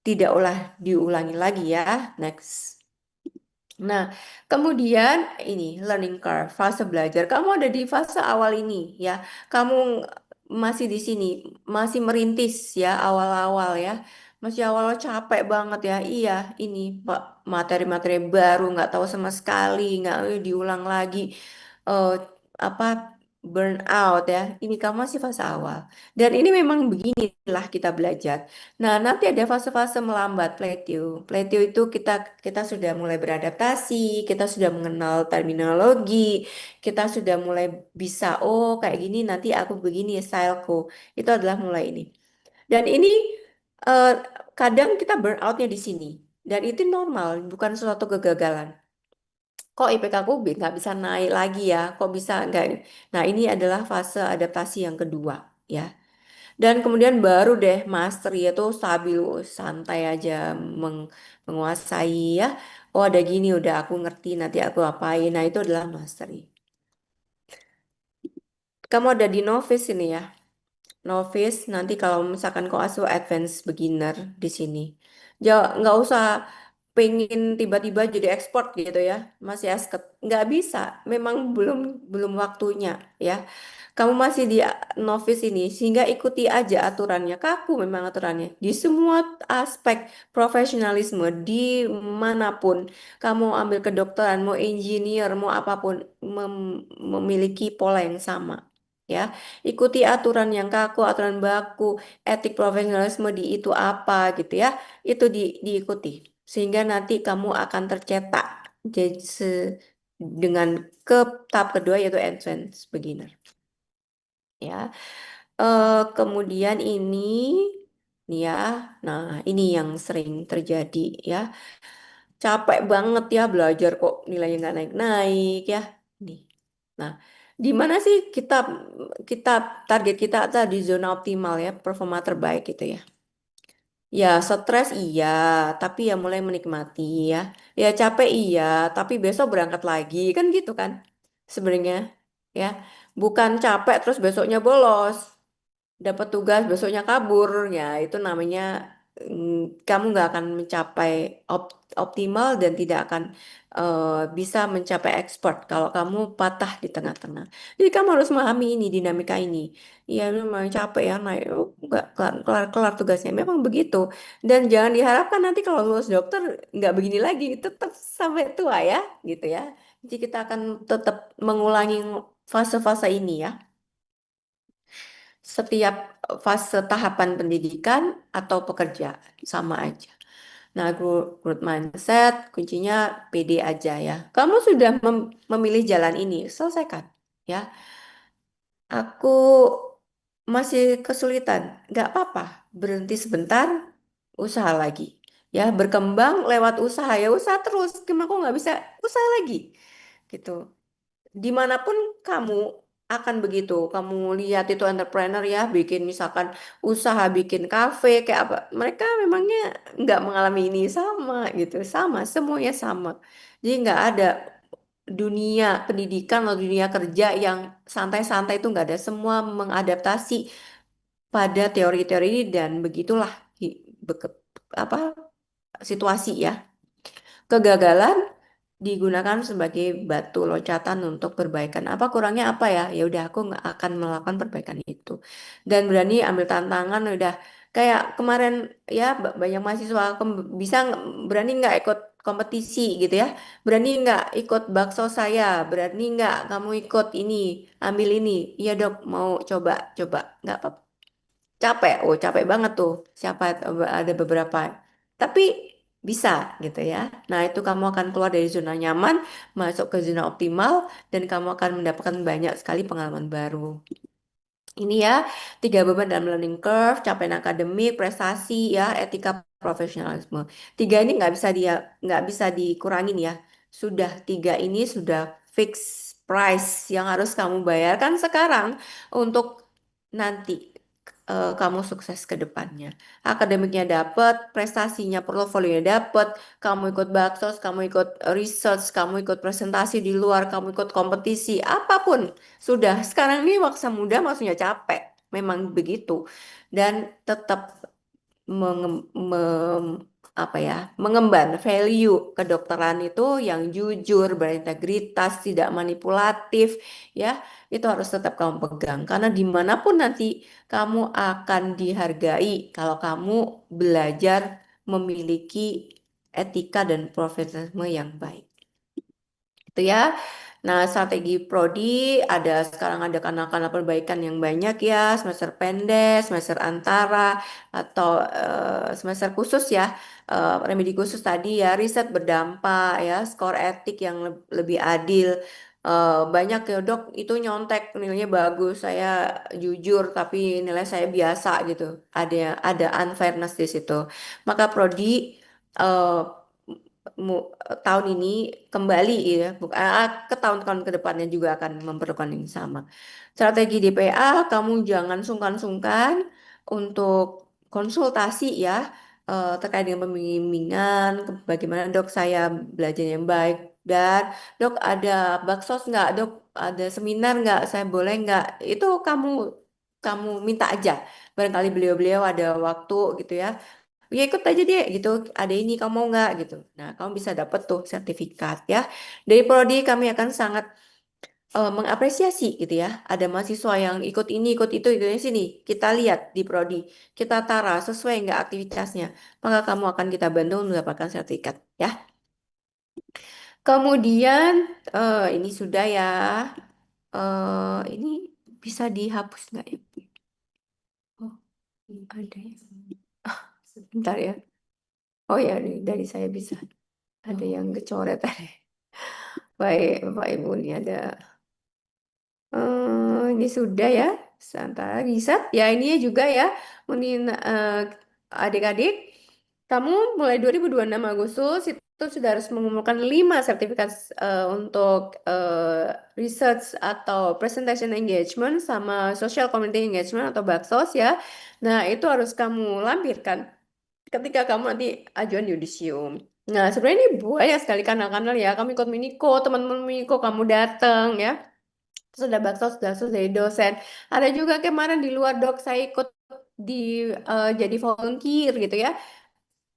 tidak diulangi lagi ya. Next. Nah, kemudian ini learning curve, fase belajar. Kamu ada di fase awal ini ya. Kamu masih di sini, masih merintis ya awal-awal ya. Masih awal capek banget ya. Iya, ini Pak materi-materi baru nggak tahu sama sekali, nggak diulang lagi. eh apa burn out ya. Ini kamu masih fase awal. Dan ini memang beginilah kita belajar. Nah, nanti ada fase-fase melambat plateau. Plateau itu kita sudah mulai beradaptasi, kita sudah mengenal terminologi, kita sudah mulai bisa, oh kayak gini nanti aku begini styleku. Itu adalah mulai ini. Dan ini eh, kadang kita burn outnya di sini. Dan itu normal, bukan suatu kegagalan. Kok IPK aku nggak bisa naik lagi ya? Kok bisa nggak? Nah, ini adalah fase adaptasi yang kedua ya. Dan kemudian baru deh master yaitu stabil, santai aja menguasai ya. Oh ada gini udah aku ngerti nanti aku apain. Nah itu adalah mastery. Kamu ada di novice ini ya. Novice nanti kalau misalkan kau asuh advance beginner di sini. Nggak usah pengen tiba-tiba jadi expert gitu ya. Masih asket. Nggak bisa. Memang belum belum waktunya ya. Kamu masih di novice ini, sehingga ikuti aja aturannya. Kaku memang aturannya. Di semua aspek profesionalisme, dimanapun. Kamu mau ambil kedokteran, mau engineer, mau apapun, memiliki pola yang sama. ya. Ikuti aturan yang kaku, aturan baku, etik profesionalisme di itu apa gitu ya. Itu diikuti sehingga nanti kamu akan tercetak jadi dengan ke tahap kedua yaitu advanced beginner ya. Kemudian ini nih ya. Nah, ini yang sering terjadi ya. Capek banget ya belajar kok nilainya nggak naik-naik ya. Nih. Nah, di mana sih kita kita target kita ada di zona optimal ya, performa terbaik gitu ya. Ya, stres iya, tapi ya mulai menikmati ya. Ya capek iya, tapi besok berangkat lagi kan gitu kan. Sebenarnya ya, bukan capek terus besoknya bolos, dapat tugas besoknya kabur ya itu namanya kamu nggak akan mencapai optimal dan tidak akan bisa mencapai expert kalau kamu patah di tengah-tengah. Jadi kamu harus memahami ini dinamika ini. Ya memang capek ya naik nggak kelar tugasnya memang begitu dan jangan diharapkan nanti kalau lulus dokter nggak begini lagi tetap sampai tua ya gitu ya. Jadi kita akan tetap mengulangi fase-fase ini ya setiap fase tahapan pendidikan atau pekerjaan sama aja. Nah, growth mindset kuncinya pede aja ya. Kamu sudah memilih jalan ini, selesaikan ya. Aku masih kesulitan, nggak apa-apa. Berhenti sebentar, usaha lagi. Ya, berkembang lewat usaha ya usaha terus. Gimana aku nggak bisa usaha lagi, gitu. Dimanapun kamu akan begitu. Kamu lihat itu entrepreneur ya, bikin misalkan usaha, bikin kafe, kayak apa. Mereka memangnya nggak mengalami ini sama gitu, sama, semuanya sama. Jadi nggak ada dunia pendidikan atau dunia kerja yang santai-santai itu nggak ada. Semua mengadaptasi pada teori-teori ini dan begitulah apa situasi ya. Kegagalan digunakan sebagai batu loncatan untuk perbaikan. Apa kurangnya apa ya? Ya udah aku nggak akan melakukan perbaikan itu. Dan berani ambil tantangan udah kayak kemarin ya banyak mahasiswa bisa berani nggak ikut kompetisi gitu ya. Berani nggak ikut bakso saya, berani nggak kamu ikut ini, ambil ini. Iya dok, mau coba, coba. Nggak apa capek, oh capek banget tuh. Siapa ada beberapa. Tapi bisa gitu ya. Nah, itu kamu akan keluar dari zona nyaman, masuk ke zona optimal, dan kamu akan mendapatkan banyak sekali pengalaman baru. Ini ya, tiga beban dalam learning curve, capaian akademik, prestasi, ya, etika profesionalisme. Tiga ini nggak bisa dikurangin ya. Sudah tiga ini sudah fix price yang harus kamu bayarkan sekarang untuk nanti kamu sukses ke depannya. Akademiknya dapat, prestasinya, portofolionya dapat, kamu ikut baksos, kamu ikut research, kamu ikut presentasi di luar, kamu ikut kompetisi, apapun. Sudah, sekarang ini waktu muda maksudnya capek. Memang begitu. Dan tetap apa ya, mengemban value kedokteran itu yang jujur, berintegritas, tidak manipulatif, ya, itu harus tetap kamu pegang. Karena dimanapun nanti kamu akan dihargai kalau kamu belajar memiliki etika dan profesionalisme yang baik. Itu ya. Nah, strategi prodi sekarang ada kanal-kanal perbaikan yang banyak ya, semester pendek, semester antara, atau semester khusus ya, remedi khusus tadi ya, riset berdampak ya, skor etik yang lebih adil. Banyak ya dok, itu nyontek nilainya bagus, saya jujur tapi nilai saya biasa gitu. Ada unfairness di situ. Maka prodi eh, tahun ini kembali ya ke tahun-tahun ke depannya juga akan memerlukan yang sama. Strategi DPA kamu jangan sungkan-sungkan untuk konsultasi ya terkait dengan pembimbingan bagaimana dok saya belajar yang baik dan dok ada baksos nggak dok ada seminar nggak saya boleh nggak itu kamu kamu minta aja barangkali beliau-beliau ada waktu gitu ya ya ikut aja deh gitu ada ini kamu mau nggak gitu nah kamu bisa dapet tuh sertifikat ya dari prodi kami akan sangat mengapresiasi gitu ya ada mahasiswa yang ikut ini ikut itu di sini kita lihat di prodi kita tara sesuai nggak aktivitasnya maka kamu akan kita bantu mendapatkan sertifikat ya kemudian ini sudah ya ini bisa dihapus nggak ya? Oh, ada ya. Bentar ya. Oh ya, nih, dari saya bisa. Ada yang kecoret tadi. Baik, Bapak Ibu, ini ada. Ini sudah ya, sementara riset. Ya ini juga ya, ini adik-adik, kamu mulai 2026 Agustus itu sudah harus mengumpulkan 5 sertifikat untuk research atau presentation engagement sama social community engagement atau baksos ya. Nah itu harus kamu lampirkan ketika kamu nanti ajuan yudisium. Nah sebenarnya ini banyak sekali kanal-kanal ya. Kamu ikut Miniko, teman-teman Miniko kamu datang ya. Terus ada baksos, baksos dari dosen. Ada juga kemarin di luar dok saya ikut di jadi volunteer gitu ya.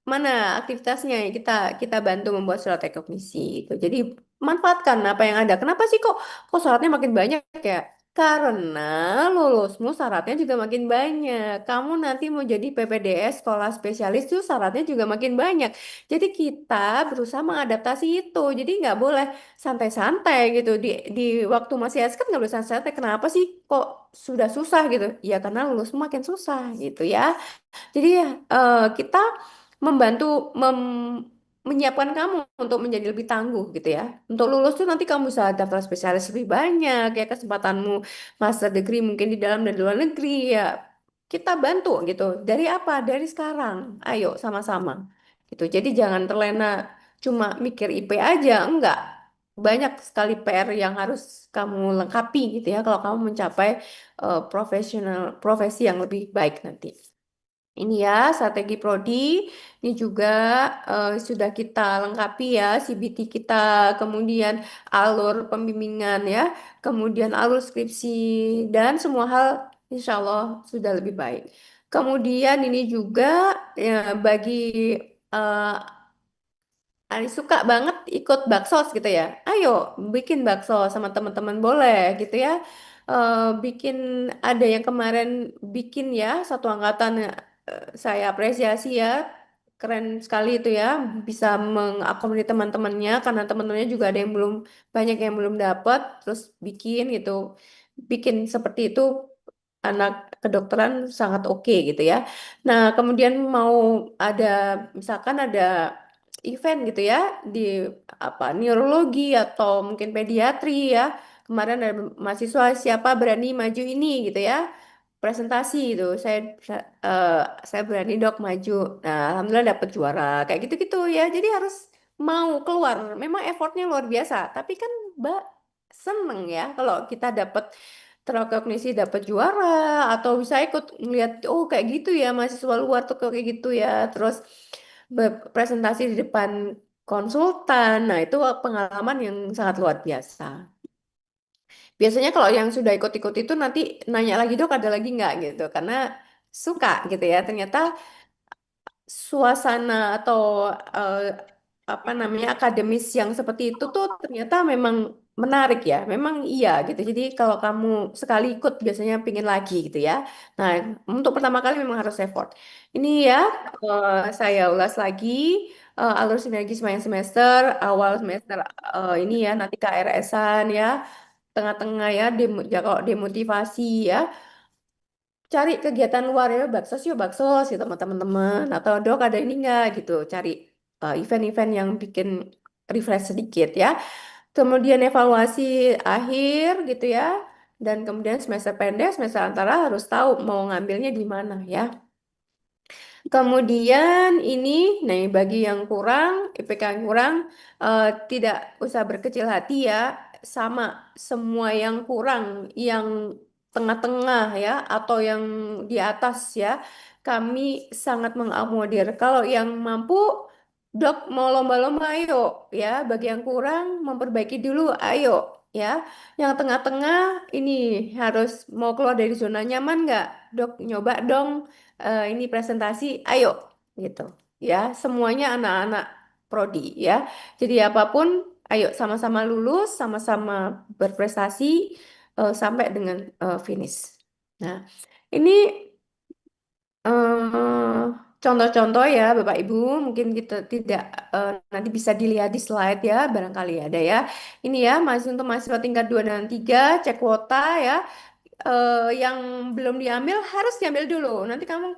Mana aktivitasnya ya kita kita bantu membuat surat rekognisi itu. Jadi manfaatkan apa yang ada. Kenapa sih kok syaratnya makin banyak ya? Karena lulusmu syaratnya juga makin banyak. Kamu nanti mau jadi PPDS sekolah spesialis itu syaratnya juga makin banyak. Jadi kita berusaha mengadaptasi itu. Jadi nggak boleh santai-santai gitu di waktu masih kan nggak boleh santai-santai. Kenapa sih kok sudah susah gitu? Ya karena lulusmu makin susah gitu ya. Jadi kita membantu menyiapkan kamu untuk menjadi lebih tangguh gitu ya. Untuk lulus tuh nanti kamu bisa daftar spesialis lebih banyak ya kesempatanmu master degree mungkin di dalam dan di luar negeri ya. Kita bantu gitu. Dari apa? Dari sekarang. Ayo sama-sama. Gitu. Jadi jangan terlena cuma mikir IP aja, enggak. Banyak sekali PR yang harus kamu lengkapi gitu ya kalau kamu mencapai profesional profesi yang lebih baik nanti. Ini ya strategi Prodi. Ini juga sudah kita lengkapi ya CBT kita, kemudian alur pembimbingan ya, kemudian alur skripsi dan semua hal insya Allah sudah lebih baik. Kemudian ini juga ya, bagi eh, Ani suka banget ikut baksos gitu ya. Ayo bikin bakso sama teman-teman boleh gitu ya. Bikin ada yang kemarin bikin ya satu angkatan saya apresiasi ya. Keren sekali itu ya bisa mengakomodir teman-temannya karena teman-temannya juga ada yang belum banyak yang belum dapat terus bikin gitu. Bikin seperti itu anak kedokteran sangat oke gitu ya. Nah, kemudian mau ada misalkan ada event gitu ya di apa neurologi atau mungkin pediatri ya. Kemarin ada mahasiswa siapa berani maju ini gitu ya. Presentasi itu eh, saya berani dok maju. Nah, alhamdulillah dapat juara kayak gitu-gitu ya. Jadi harus mau keluar. Memang effortnya luar biasa, tapi kan Mbak seneng ya kalau kita dapat terrekognisi dapat juara atau bisa ikut ngeliat oh kayak gitu ya mahasiswa luar tuh kayak gitu ya terus berpresentasi di depan konsultan nah itu pengalaman yang sangat luar biasa biasanya kalau yang sudah ikut-ikut itu nanti nanya lagi dok ada lagi nggak gitu karena suka gitu ya ternyata suasana atau eh, apa namanya akademis yang seperti itu tuh ternyata memang menarik ya, memang iya gitu. Jadi kalau kamu sekali ikut biasanya pingin lagi gitu ya. Nah, untuk pertama kali memang harus effort. Ini ya saya ulas lagi alur sinergi sepanjang semester, awal semester ini ya nanti KRS-an ya, tengah-tengah ya, ya kalau demotivasi ya. Cari kegiatan luar ya baksos gitu sama teman-teman atau dok ada ini nggak gitu cari event-event yang bikin refresh sedikit ya kemudian evaluasi akhir gitu ya dan kemudian semester pendek semester antara harus tahu mau ngambilnya di mana ya kemudian ini, nah bagi yang kurang, IPK yang kurang, tidak usah berkecil hati ya, sama semua yang kurang, yang tengah-tengah ya, atau yang di atas ya, kami sangat mengakomodir. Kalau yang mampu, dok mau lomba-lomba, ayo ya. Bagi yang kurang, memperbaiki dulu, ayo ya. Yang tengah-tengah ini harus mau keluar dari zona nyaman nggak? Dok nyoba dong ini presentasi, ayo gitu ya. Semuanya anak-anak prodi ya. Jadi apapun, ayo sama-sama lulus, sama-sama berprestasi sampai dengan finish. Nah, ini eh, contoh-contoh ya, Bapak Ibu. Mungkin kita tidak nanti bisa dilihat di slide ya, barangkali ada ya. Ini ya, masih untuk mahasiswa tingkat 2 dan 3 cek kuota ya. yang belum diambil harus diambil dulu. Nanti kamu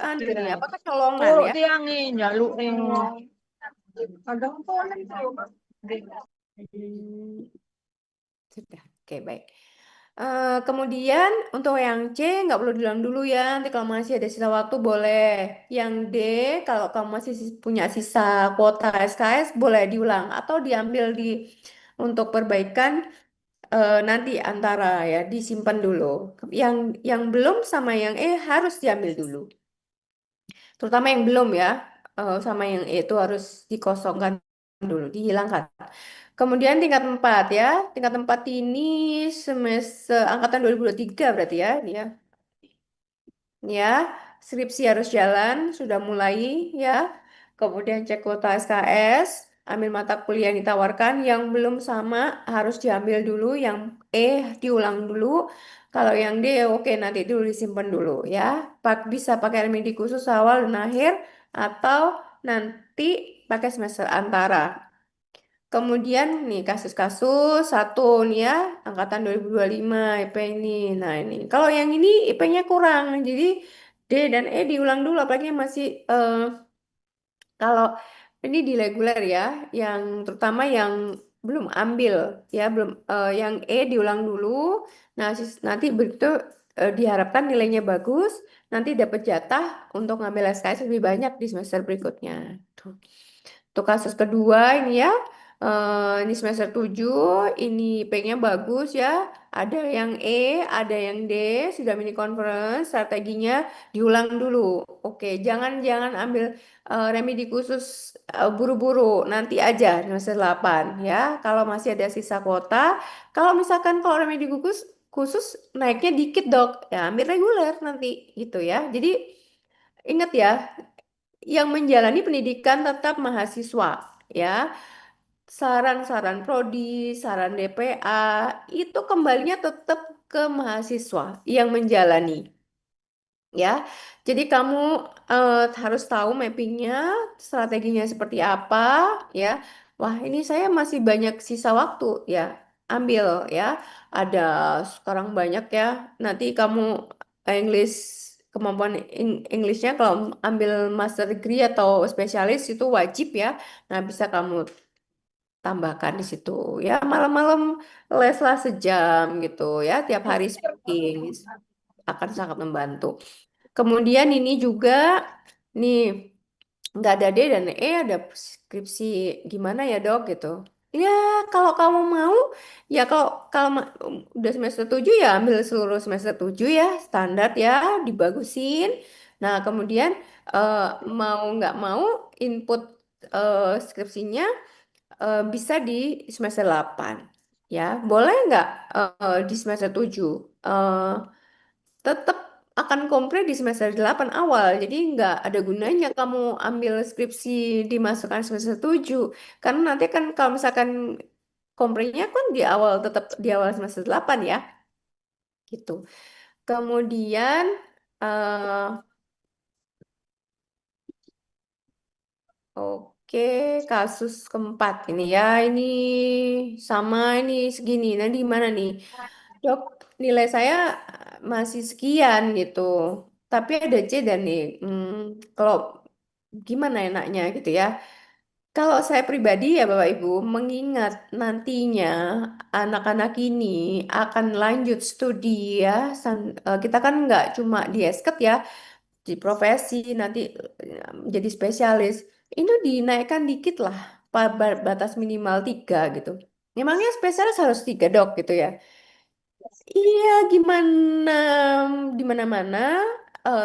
anu nih apa kecolongan Oh, ya. tiangin, jaluk yang ada apa nih? Hmm, sudah, oke baik. Kemudian untuk yang C nggak perlu diulang dulu ya. Nanti kalau masih ada sisa waktu boleh. Yang D kalau kamu masih punya sisa kuota SKS boleh diulang atau diambil di untuk perbaikan nanti antara ya disimpan dulu. Yang belum sama yang E harus diambil dulu. Terutama yang belum ya, sama yang E itu harus dikosongkan dulu, dihilangkan. Kemudian tingkat 4 ya. Tingkat 4 ini semester angkatan 2023 berarti ya, ini ya. Ya, skripsi harus jalan, sudah mulai ya. Kemudian cek kuota SKS, ambil mata kuliah yang ditawarkan, yang belum sama harus diambil dulu, yang E diulang dulu. Kalau yang D oke nanti dulu disimpan dulu ya. Bisa pakai remedi khusus awal dan akhir atau nanti pakai semester antara. Kemudian nih kasus-kasus satu nih ya, angkatan 2025 IP ini. Nah ini, kalau yang ini IP-nya kurang, jadi D dan E diulang dulu, apalagi yang masih kalau ini di reguler ya, yang terutama yang belum ambil ya, belum yang E diulang dulu. Nah nanti begitu diharapkan nilainya bagus, nanti dapat jatah untuk ngambil SKS lebih banyak di semester berikutnya. Tuh. Untuk kasus kedua ini ya, ini semester 7, ini IP-nya bagus ya. Ada yang E, ada yang D, sudah mini conference, strateginya diulang dulu. Oke, jangan ambil remedi khusus buru-buru, nanti aja semester 8 ya. Kalau masih ada sisa kuota, kalau misalkan kalau remedi khusus khusus naiknya dikit dok, ya ambil reguler nanti gitu ya. Jadi ingat ya, yang menjalani pendidikan tetap mahasiswa ya. Saran-saran prodi, saran DPA itu kembalinya tetap ke mahasiswa yang menjalani ya. Jadi kamu harus tahu mappingnya, strateginya seperti apa ya. Wah, ini saya masih banyak sisa waktu ya. Ambil ya. Ada sekarang banyak ya. Nanti kamu English kemampuan Englishnya kalau ambil master degree atau spesialis itu wajib ya. Nah, bisa kamu tambahkan di situ ya. Malam-malam les lah sejam gitu ya. Tiap hari speaking akan sangat membantu. Kemudian ini juga nih nggak ada D dan E ada skripsi gimana ya dok gitu. Ya kalau kamu mau ya kalau kalau udah semester 7 ya ambil seluruh semester 7 ya standar ya dibagusin. Nah kemudian eh, mau nggak mau input skripsinya bisa di semester 8 ya. Boleh nggak di semester 7? Eh, tetap akan komplit di semester 8 awal. Jadi nggak ada gunanya kamu ambil skripsi dimasukkan semester 7. Karena nanti kan kalau misalkan komprenya kan di awal tetap di awal semester 8 ya. Gitu. Kemudian eh, oke, kasus keempat ini ya. Ini sama ini segini. Nah, di mana nih? Dok, nilai saya masih sekian gitu. Tapi ada C dan E. Kalau gimana enaknya gitu ya. Kalau saya pribadi ya Bapak Ibu, mengingat nantinya anak-anak ini akan lanjut studi ya. Kita kan nggak cuma di esket ya, di profesi nanti jadi spesialis. Ini dinaikkan dikit lah, batas minimal 3 gitu. Memangnya spesialis harus 3 dok gitu ya. Iya, gimana di mana-mana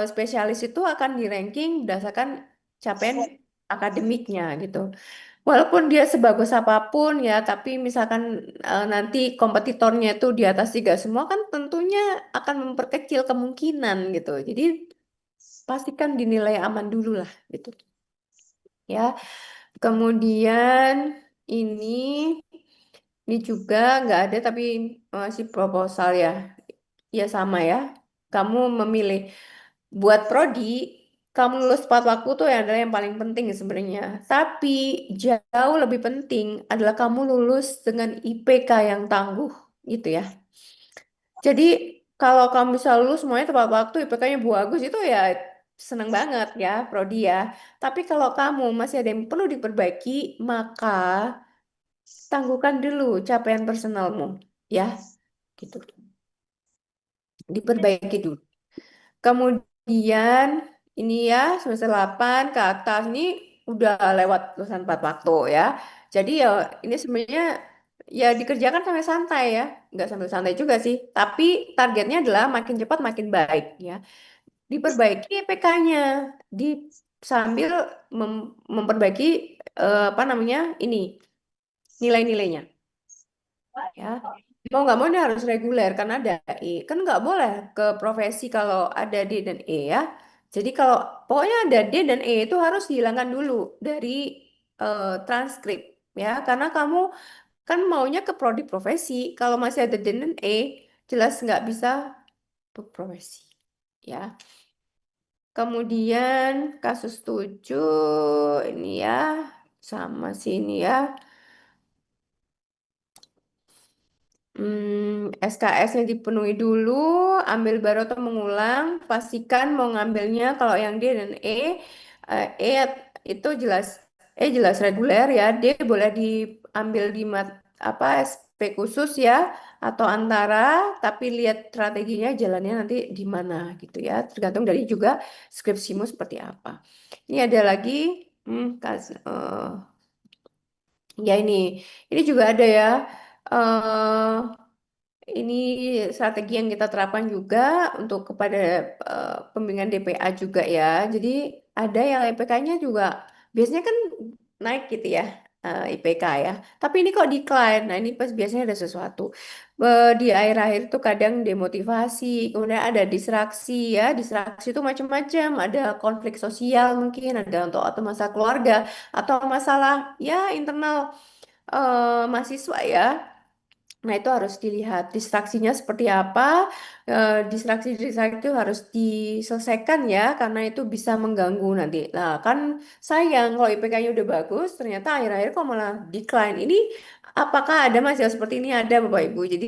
spesialis itu akan di ranking berdasarkan capaian akademiknya gitu. Walaupun dia sebagus apapun ya, tapi misalkan nanti kompetitornya itu di atas 3 semua kan tentunya akan memperkecil kemungkinan gitu. Jadi pastikan dinilai aman dulu lah gitu ya. Kemudian ini ini juga nggak ada tapi masih proposal ya. Ya sama ya. Kamu memilih buat prodi, kamu lulus tepat waktu tuh yang adalah yang paling penting sebenarnya. Tapi jauh lebih penting adalah kamu lulus dengan IPK yang tangguh, gitu ya. Jadi kalau kamu bisa lulus semuanya tepat waktu, IPK-nya bagus itu ya seneng banget ya, Prodi ya. Tapi kalau kamu masih ada yang perlu diperbaiki, maka tangguhkan dulu capaian personalmu, ya, gitu. Diperbaiki dulu. Kemudian ini ya semester 8 ke atas ini udah lewat lulusan 4 waktu ya. Jadi ya ini sebenarnya ya dikerjakan sampai santai ya. Nggak sambil santai juga sih. Tapi targetnya adalah makin cepat makin baik ya. Diperbaiki IPK-nya di sambil memperbaiki apa namanya ini nilai-nilainya ya. Mau nggak mau ini harus reguler karena ada E. Kan nggak boleh ke profesi kalau ada D dan E ya. Jadi kalau pokoknya ada D dan E itu harus dihilangkan dulu dari transkrip ya. Karena kamu kan maunya ke prodi profesi. Kalau masih ada D dan E, jelas nggak bisa berprofesi ya. Kemudian kasus 7 ini ya sama sini ya. SKS-nya dipenuhi dulu, ambil baru atau mengulang, pastikan mau ngambilnya kalau yang D dan E itu jelas jelas reguler ya, D boleh diambil di apa SP khusus ya atau antara, tapi lihat strateginya jalannya nanti di mana gitu ya, tergantung dari juga skripsimu seperti apa. Ini ada lagi, ya ini juga ada ya. eh ini strategi yang kita terapkan juga untuk kepada pembimbingan DPA juga ya. Jadi ada yang IPK-nya juga biasanya kan naik gitu ya, IPK ya. Tapi ini kok decline. Nah ini pas biasanya ada sesuatu. Di akhir-akhir itu kadang demotivasi, kemudian ada distraksi ya. Distraksi itu macam-macam. Ada konflik sosial mungkin, ada untuk atau masalah keluarga atau masalah ya internal mahasiswa ya. Nah, itu harus dilihat distraksinya seperti apa. Distraksi-distraksi itu harus diselesaikan ya, karena itu bisa mengganggu nanti. Nah, kan sayang kalau IPK-nya udah bagus, ternyata akhir-akhir kok malah decline. Ini apakah ada mahasiswa seperti ini? Ada, Bapak Ibu. Jadi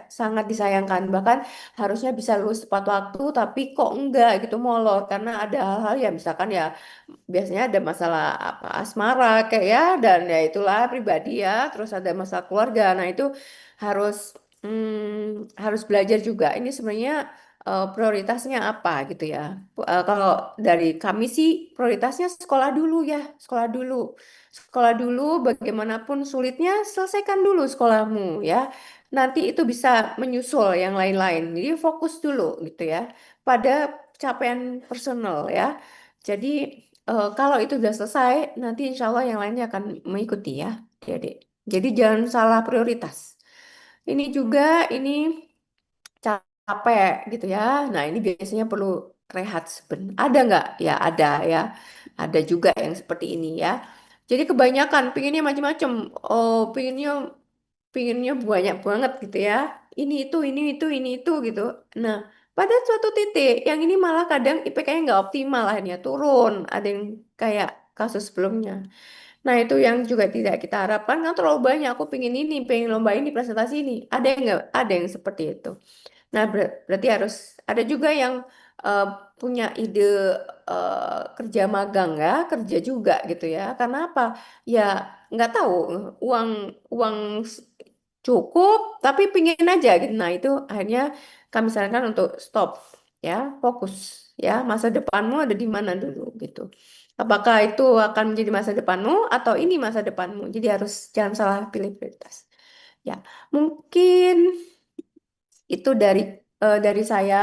sangat disayangkan. Bahkan harusnya bisa lulus tepat waktu, tapi kok enggak gitu molor. Karena ada hal-hal ya, misalkan ya biasanya ada masalah apa asmara kayak ya dan ya itulah pribadi ya terus ada masalah keluarga nah itu harus harus belajar juga ini sebenarnya prioritasnya apa gitu ya. Kalau dari kami sih prioritasnya sekolah dulu ya sekolah dulu bagaimanapun sulitnya selesaikan dulu sekolahmu ya nanti itu bisa menyusul yang lain-lain jadi fokus dulu gitu ya pada capaian personal ya jadi kalau itu sudah selesai, nanti insya Allah yang lainnya akan mengikuti ya, adik. Jadi jangan salah prioritas. Ini juga, ini capek gitu ya. Nah ini biasanya perlu rehat sebentar. Ada nggak? Ya ada ya. Ada juga yang seperti ini ya. Jadi kebanyakan pinginnya macam-macam. Oh, pinginnya banyak banget gitu ya. Ini itu gitu. Nah, pada suatu titik yang ini malah kadang IPK-nya nggak optimal akhirnya turun. Ada yang kayak kasus sebelumnya. Nah, itu yang juga tidak kita harapkan kan terlalu banyak. Aku pengen lomba ini, presentasi ini. Ada yang nggak? Ada yang seperti itu. Nah, berarti harus ada juga yang eh, punya ide kerja magang ya, kerja juga gitu ya. Karena apa? Ya nggak tahu uang uang cukup, tapi pingin aja gitu. Nah, itu akhirnya kami sarankan untuk stop ya, fokus ya. Masa depanmu ada di mana dulu gitu. Apakah itu akan menjadi masa depanmu atau ini masa depanmu? Jadi harus jangan salah pilih prioritas. Ya, mungkin itu dari saya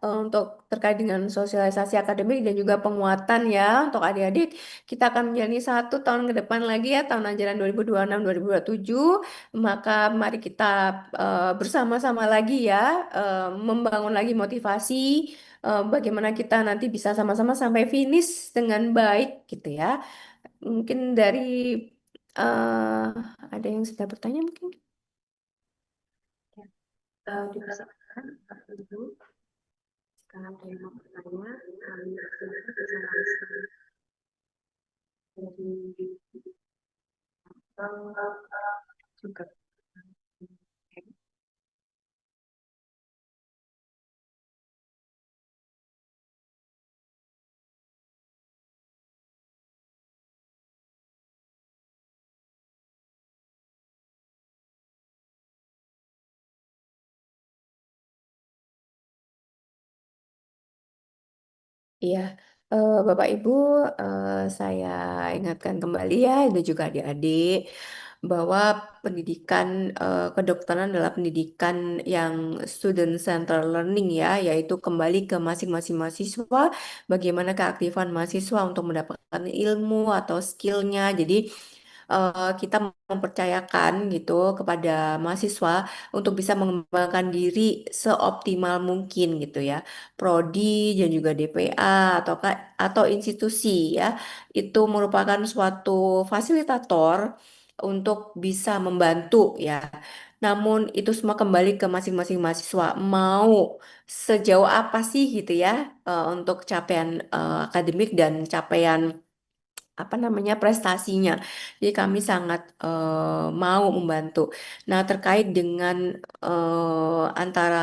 untuk terkait dengan sosialisasi akademik dan juga penguatan ya untuk adik-adik. Kita akan menjalani 1 tahun ke depan lagi ya tahun ajaran 2026-2027. Maka mari kita bersama-sama lagi ya membangun lagi motivasi bagaimana kita nanti bisa sama-sama sampai finish dengan baik gitu ya. Mungkin dari eh, ada yang sudah bertanya mungkin. Dipersilakan Pak Ibu. Kalau ada yang mau bertanya, kami bisa langsung dari juga. Iya, Bapak Ibu, saya ingatkan kembali ya, dan juga adik-adik, bahwa pendidikan kedokteran adalah pendidikan yang student center learning ya, yaitu kembali ke masing-masing mahasiswa, bagaimana keaktifan mahasiswa untuk mendapatkan ilmu atau skillnya. Jadi kita mempercayakan gitu kepada mahasiswa untuk bisa mengembangkan diri seoptimal mungkin gitu ya. Prodi dan juga DPA atau institusi ya, itu merupakan suatu fasilitator untuk bisa membantu ya. Namun itu semua kembali ke masing-masing mahasiswa mau sejauh apa sih gitu ya, untuk capaian akademik dan capaian apa namanya prestasinya. Jadi kami sangat mau membantu. Nah, terkait dengan antara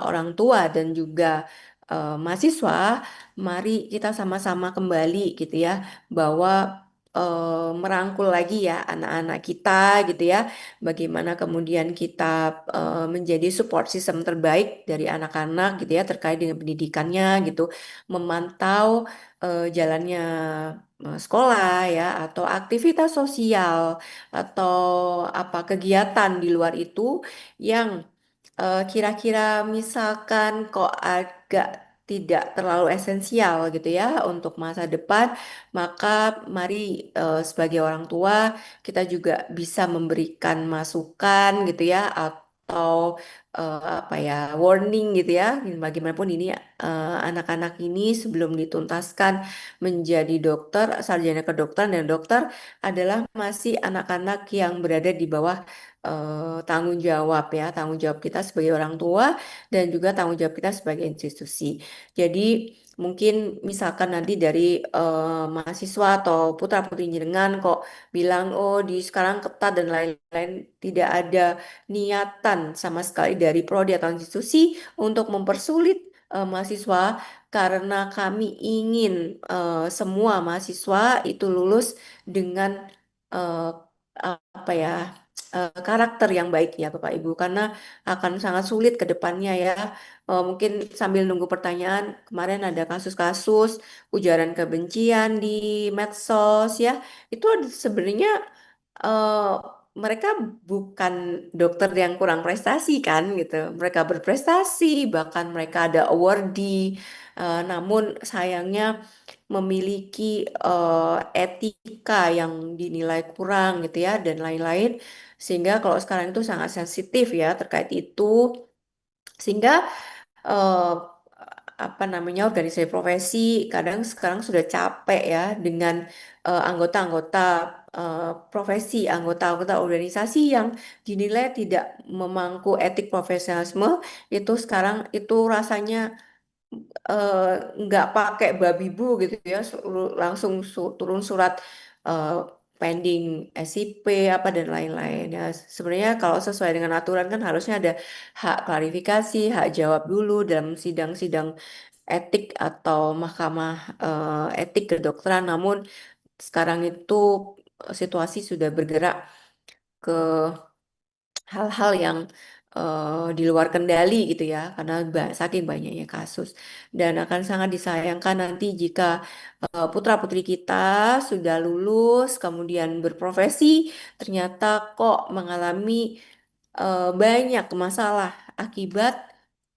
orang tua dan juga mahasiswa, mari kita sama-sama kembali gitu ya, bahwa merangkul lagi ya anak-anak kita gitu ya. Bagaimana kemudian kita menjadi support system terbaik dari anak-anak gitu ya terkait dengan pendidikannya gitu, memantau jalannya sekolah ya atau aktivitas sosial atau apa kegiatan di luar itu yang kira-kira misalkan kok agak tidak terlalu esensial gitu ya untuk masa depan, maka mari sebagai orang tua kita juga bisa memberikan masukan gitu ya atau apa ya warning gitu ya. Bagaimanapun ini anak-anak ini sebelum dituntaskan menjadi dokter, sarjana kedokteran dan dokter adalah masih anak-anak yang berada di bawah tanggung jawab ya, tanggung jawab kita sebagai orang tua dan juga tanggung jawab kita sebagai institusi. Jadi mungkin misalkan nanti dari mahasiswa atau putra-putri jenengan kok bilang oh di sekarang ketat dan lain-lain, tidak ada niatan sama sekali dari prodi atau institusi untuk mempersulit mahasiswa karena kami ingin semua mahasiswa itu lulus dengan eh, apa ya karakter yang baik ya Bapak Ibu karena akan sangat sulit ke depannya ya. Mungkin sambil nunggu pertanyaan, kemarin ada kasus-kasus ujaran kebencian di medsos ya. Itu sebenarnya eh, mereka bukan dokter yang kurang prestasi kan gitu. Mereka berprestasi, bahkan mereka ada awardee. Namun sayangnya memiliki etika yang dinilai kurang gitu ya dan lain-lain. Sehingga kalau sekarang itu sangat sensitif ya terkait itu. Sehingga eh, apa namanya organisasi profesi kadang sekarang sudah capek ya dengan anggota-anggota profesi, anggota-anggota organisasi yang dinilai tidak memangku etik profesionalisme itu sekarang itu rasanya eh, nggak pakai babi bu gitu ya langsung turun surat eh, pending SIP apa dan lain-lain ya sebenarnya kalau sesuai dengan aturan kan harusnya ada hak klarifikasi hak jawab dulu dalam sidang-sidang etik atau mahkamah etik kedokteran namun sekarang itu situasi sudah bergerak ke hal-hal yang di luar kendali gitu ya karena saking banyaknya kasus dan akan sangat disayangkan nanti jika putra-putri kita sudah lulus kemudian berprofesi ternyata kok mengalami banyak masalah akibat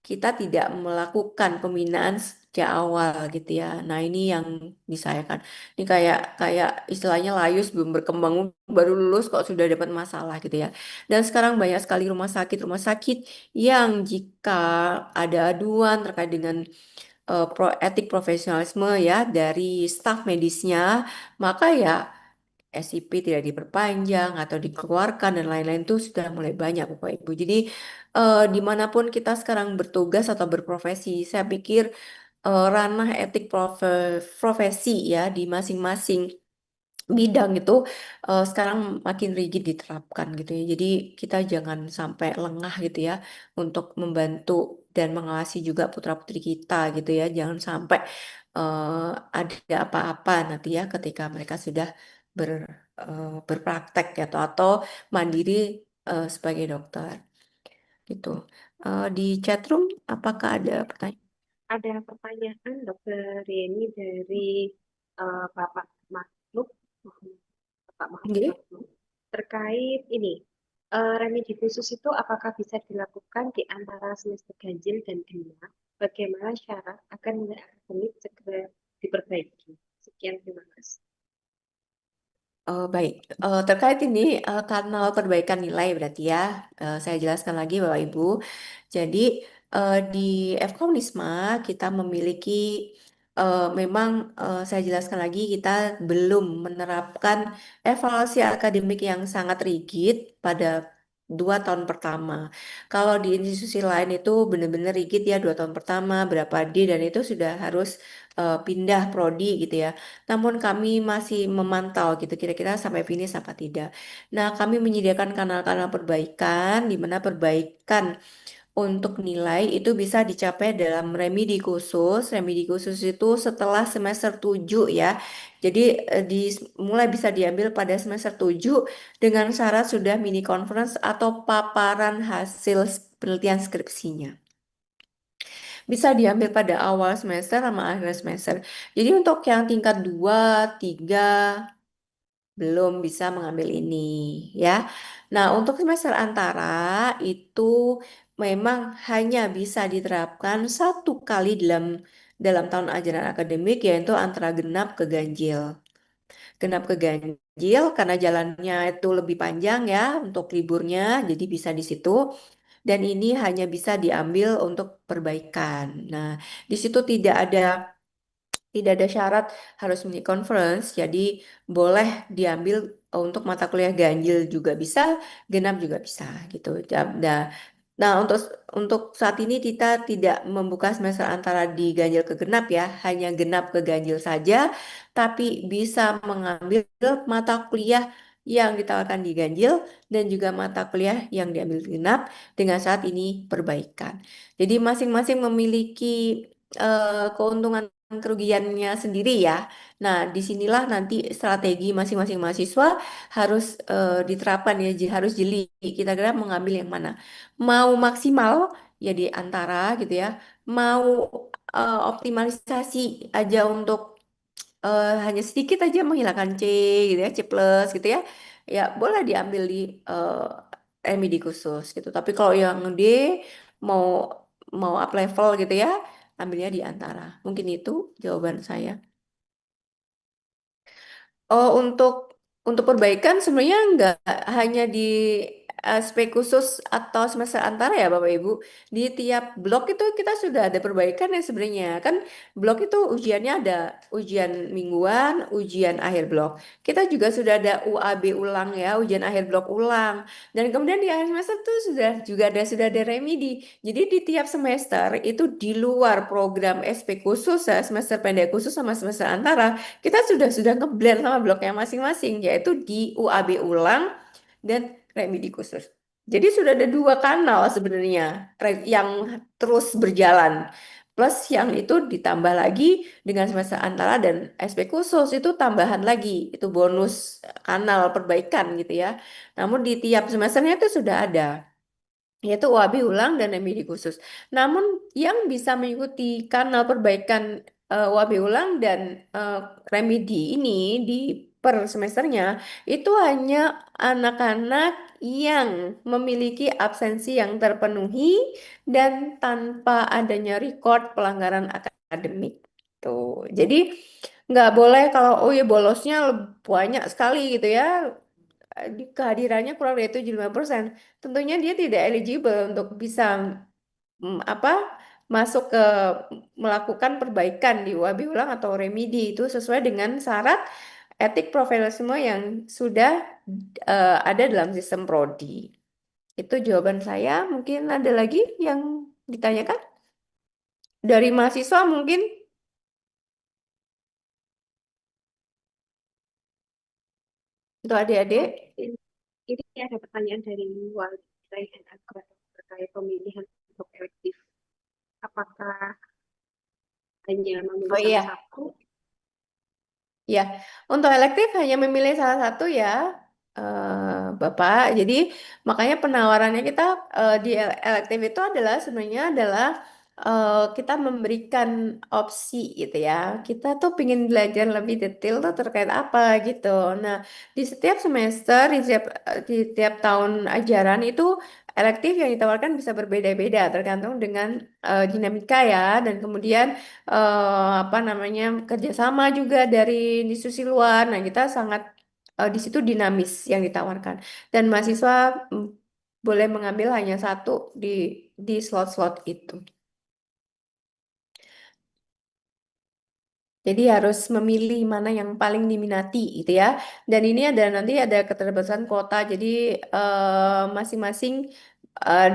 kita tidak melakukan pembinaan sejak awal gitu ya. Nah, ini yang disayangkan. Ini kayak kayak istilahnya layu belum berkembang baru lulus kok sudah dapat masalah gitu ya. Dan sekarang banyak sekali rumah sakit yang jika ada aduan terkait dengan etik profesionalisme ya dari staf medisnya, maka ya SIP tidak diperpanjang atau dikeluarkan dan lain-lain itu sudah mulai banyak Bapak Ibu. Jadi dimanapun kita sekarang bertugas atau berprofesi, saya pikir ranah etik profesi ya di masing-masing bidang itu sekarang makin rigid diterapkan gitu ya. Jadi kita jangan sampai lengah gitu ya untuk membantu dan mengawasi juga putra-putri kita gitu ya. Jangan sampai ada apa-apa nanti ya ketika mereka sudah ber, berpraktek gitu atau mandiri sebagai dokter gitu. Di chatroom apakah ada pertanyaan? Ada pertanyaan Dokter Yeni dari Bapak Makhluk, Bapak Muhammad Nggih. Makhluk, terkait ini. Remedi khusus itu apakah bisa dilakukan di antara semester ganjil dan genap? Bagaimana syarat agar nilai akademik segera diperbaiki? Sekian, terima kasih. Baik. Terkait ini kanal perbaikan nilai berarti ya, saya jelaskan lagi Bapak Ibu. Jadi di Fkonisma kita memiliki memang saya jelaskan lagi kita belum menerapkan evaluasi akademik yang sangat rigid pada 2 tahun pertama. Kalau di institusi lain itu benar-benar rigid ya 2 tahun pertama berapa D dan itu sudah harus pindah prodi gitu ya. Namun kami masih memantau gitu kira-kira sampai finish apa tidak. Nah, kami menyediakan kanal-kanal perbaikan di mana perbaikan untuk nilai itu bisa dicapai dalam remedi khusus. Remedi khusus itu setelah semester 7 ya. Jadi mulai bisa diambil pada semester 7 dengan syarat sudah mini conference atau paparan hasil penelitian skripsinya. Bisa diambil pada awal semester sama akhir semester. Jadi untuk yang tingkat 2, 3 belum bisa mengambil ini ya. Nah, untuk semester antara itu memang hanya bisa diterapkan 1 kali dalam tahun ajaran akademik yaitu antara genap ke ganjil. Genap ke ganjil karena jalannya itu lebih panjang ya untuk liburnya, jadi bisa di situ. Dan ini hanya bisa diambil untuk perbaikan. Nah, di situ tidak ada syarat harus mini conference, jadi boleh diambil untuk mata kuliah ganjil juga bisa, genap juga bisa gitu. Nah, nah, untuk saat ini kita tidak membuka semester antara di ganjil ke genap ya, hanya genap ke ganjil saja, tapi bisa mengambil mata kuliah yang ditawarkan di ganjil dan juga mata kuliah yang diambil di genap dengan saat ini perbaikan. Jadi masing-masing memiliki keuntungan kerugiannya sendiri ya. Nah, disinilah nanti strategi masing-masing mahasiswa harus diterapkan ya, harus jeli. Kita kira mengambil yang mana. Mau maksimal ya di antara gitu ya. Mau optimalisasi aja untuk hanya sedikit aja menghilangkan C gitu ya, C plus gitu ya. Ya boleh diambil di remedi khusus gitu. Tapi kalau yang D mau mau up level gitu ya, ambilnya di antara. Mungkin itu jawaban saya. Oh, untuk perbaikan sebenarnya nggak hanya di aspek khusus atau semester antara ya Bapak Ibu. Di tiap blok itu kita sudah ada perbaikan ya sebenarnya. Kan blok itu ujiannya ada ujian mingguan, ujian akhir blok. Kita juga sudah ada UAB ulang ya, ujian akhir blok ulang. Dan kemudian di akhir semester itu sudah ada remedi. Jadi di tiap semester itu di luar program SP khusus ya, semester pendek khusus sama semester antara kita sudah ngeblend sama bloknya masing-masing, yaitu di UAB ulang dan remedi khusus. Jadi sudah ada 2 kanal sebenarnya yang terus berjalan. Plus yang itu ditambah lagi dengan semester antara dan SP khusus itu tambahan lagi, itu bonus kanal perbaikan gitu ya. Namun di tiap semesternya itu sudah ada yaitu UAB ulang dan remedi khusus. Namun yang bisa mengikuti kanal perbaikan UAB ulang dan eh, remedi ini di per semesternya itu hanya anak-anak yang memiliki absensi yang terpenuhi dan tanpa adanya record pelanggaran akademik. Tuh. Jadi nggak boleh kalau oh ya bolosnya banyak sekali gitu ya kehadirannya kurang dari 75%, tentunya dia tidak eligible untuk bisa apa masuk ke melakukan perbaikan di UAB ulang atau remedi itu sesuai dengan syarat etik profesionalisme yang sudah ada dalam sistem prodi. Itu jawaban saya. Mungkin ada lagi yang ditanyakan dari mahasiswa mungkin untuk adik-adik. Oh, ini ada pertanyaan dari Wali Raihan Akbar terkait pemilihan untuk elektif. Apakah hanya memilih Oh salah iya. satu? Ya, untuk elektif hanya memilih salah satu ya, Bapak. Jadi makanya penawarannya kita di elektif itu adalah sebenarnya adalah kita memberikan opsi gitu ya. Kita tuh pengen belajar lebih detail tuh terkait apa gitu. Nah, di setiap semester, di tiap tahun ajaran itu elektif yang ditawarkan bisa berbeda-beda tergantung dengan dinamika ya, dan kemudian apa namanya, kerjasama juga dari institusi luar. Nah, kita sangat di situ dinamis yang ditawarkan, dan mahasiswa mm, boleh mengambil hanya satu di slot-slot itu. Jadi harus memilih mana yang paling diminati gitu ya. Dan ini ada nanti ada keterbatasan kuota. Jadi masing-masing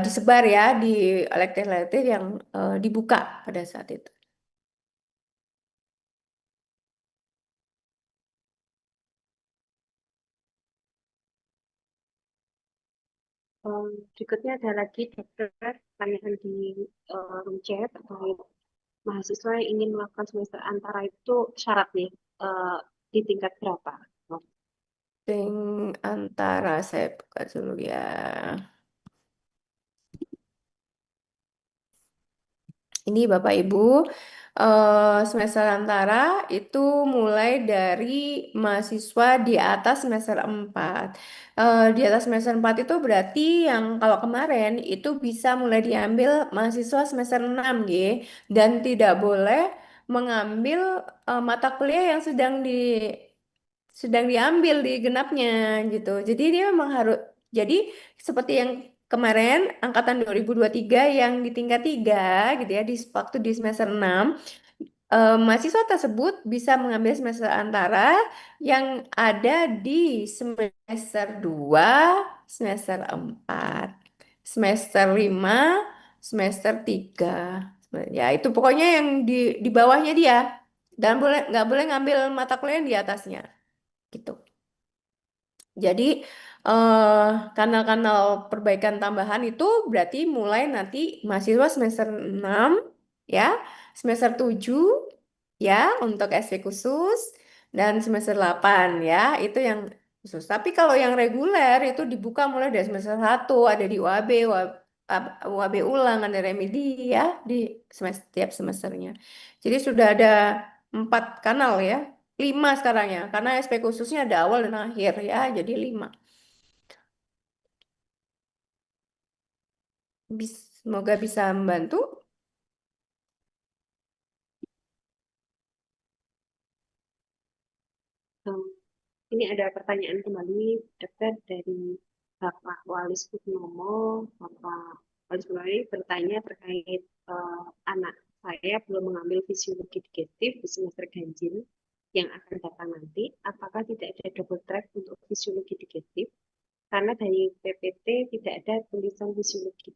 disebar ya di elektif-elektif yang dibuka pada saat itu. Berikutnya ada lagi dokter pertanyaan di room chat terkait mahasiswa yang ingin melakukan semester antara itu syaratnya eh, di tingkat berapa? Sing antara saya buka dulu ya. Ini Bapak Ibu, semester antara itu mulai dari mahasiswa di atas semester 4. Di atas semester 4 itu berarti yang kalau kemarin itu bisa mulai diambil mahasiswa semester 6 G, dan tidak boleh mengambil mata kuliah yang sedang diambil di genapnya gitu. Jadi dia memang harus, jadi seperti yang kemarin angkatan 2023 yang di tingkat 3 gitu ya, di waktu di semester 6, mahasiswa tersebut bisa mengambil semester antara yang ada di semester 2, semester 4, semester 5, semester 3. Ya, itu pokoknya yang di bawahnya dia. Dan nggak boleh ngambil mata kuliah yang di atasnya gitu. Jadi eh, kanal-kanal perbaikan tambahan itu berarti mulai nanti mahasiswa semester 6 ya, semester 7 ya untuk SV khusus, dan semester 8 ya itu yang khusus. Tapi kalau yang reguler itu dibuka mulai dari semester 1, ada di UAB, UAB ulang, ada remedi ya di semester tiap semesternya. Jadi sudah ada 4 kanal ya. 5 sekarang ya, karena SP khususnya ada awal dan akhir ya, jadi 5. Semoga bisa membantu. Em, ini ada pertanyaan kembali dokter dari Bapak Walis Purnomo. Bapak Walis Purnomo ini bertanya terkait anak saya belum mengambil fisiologi digestif di semester ganjil yang akan datang nanti. Apakah tidak ada double track untuk fisiologi digestif? Karena dari PPT tidak ada tulisan fisiologi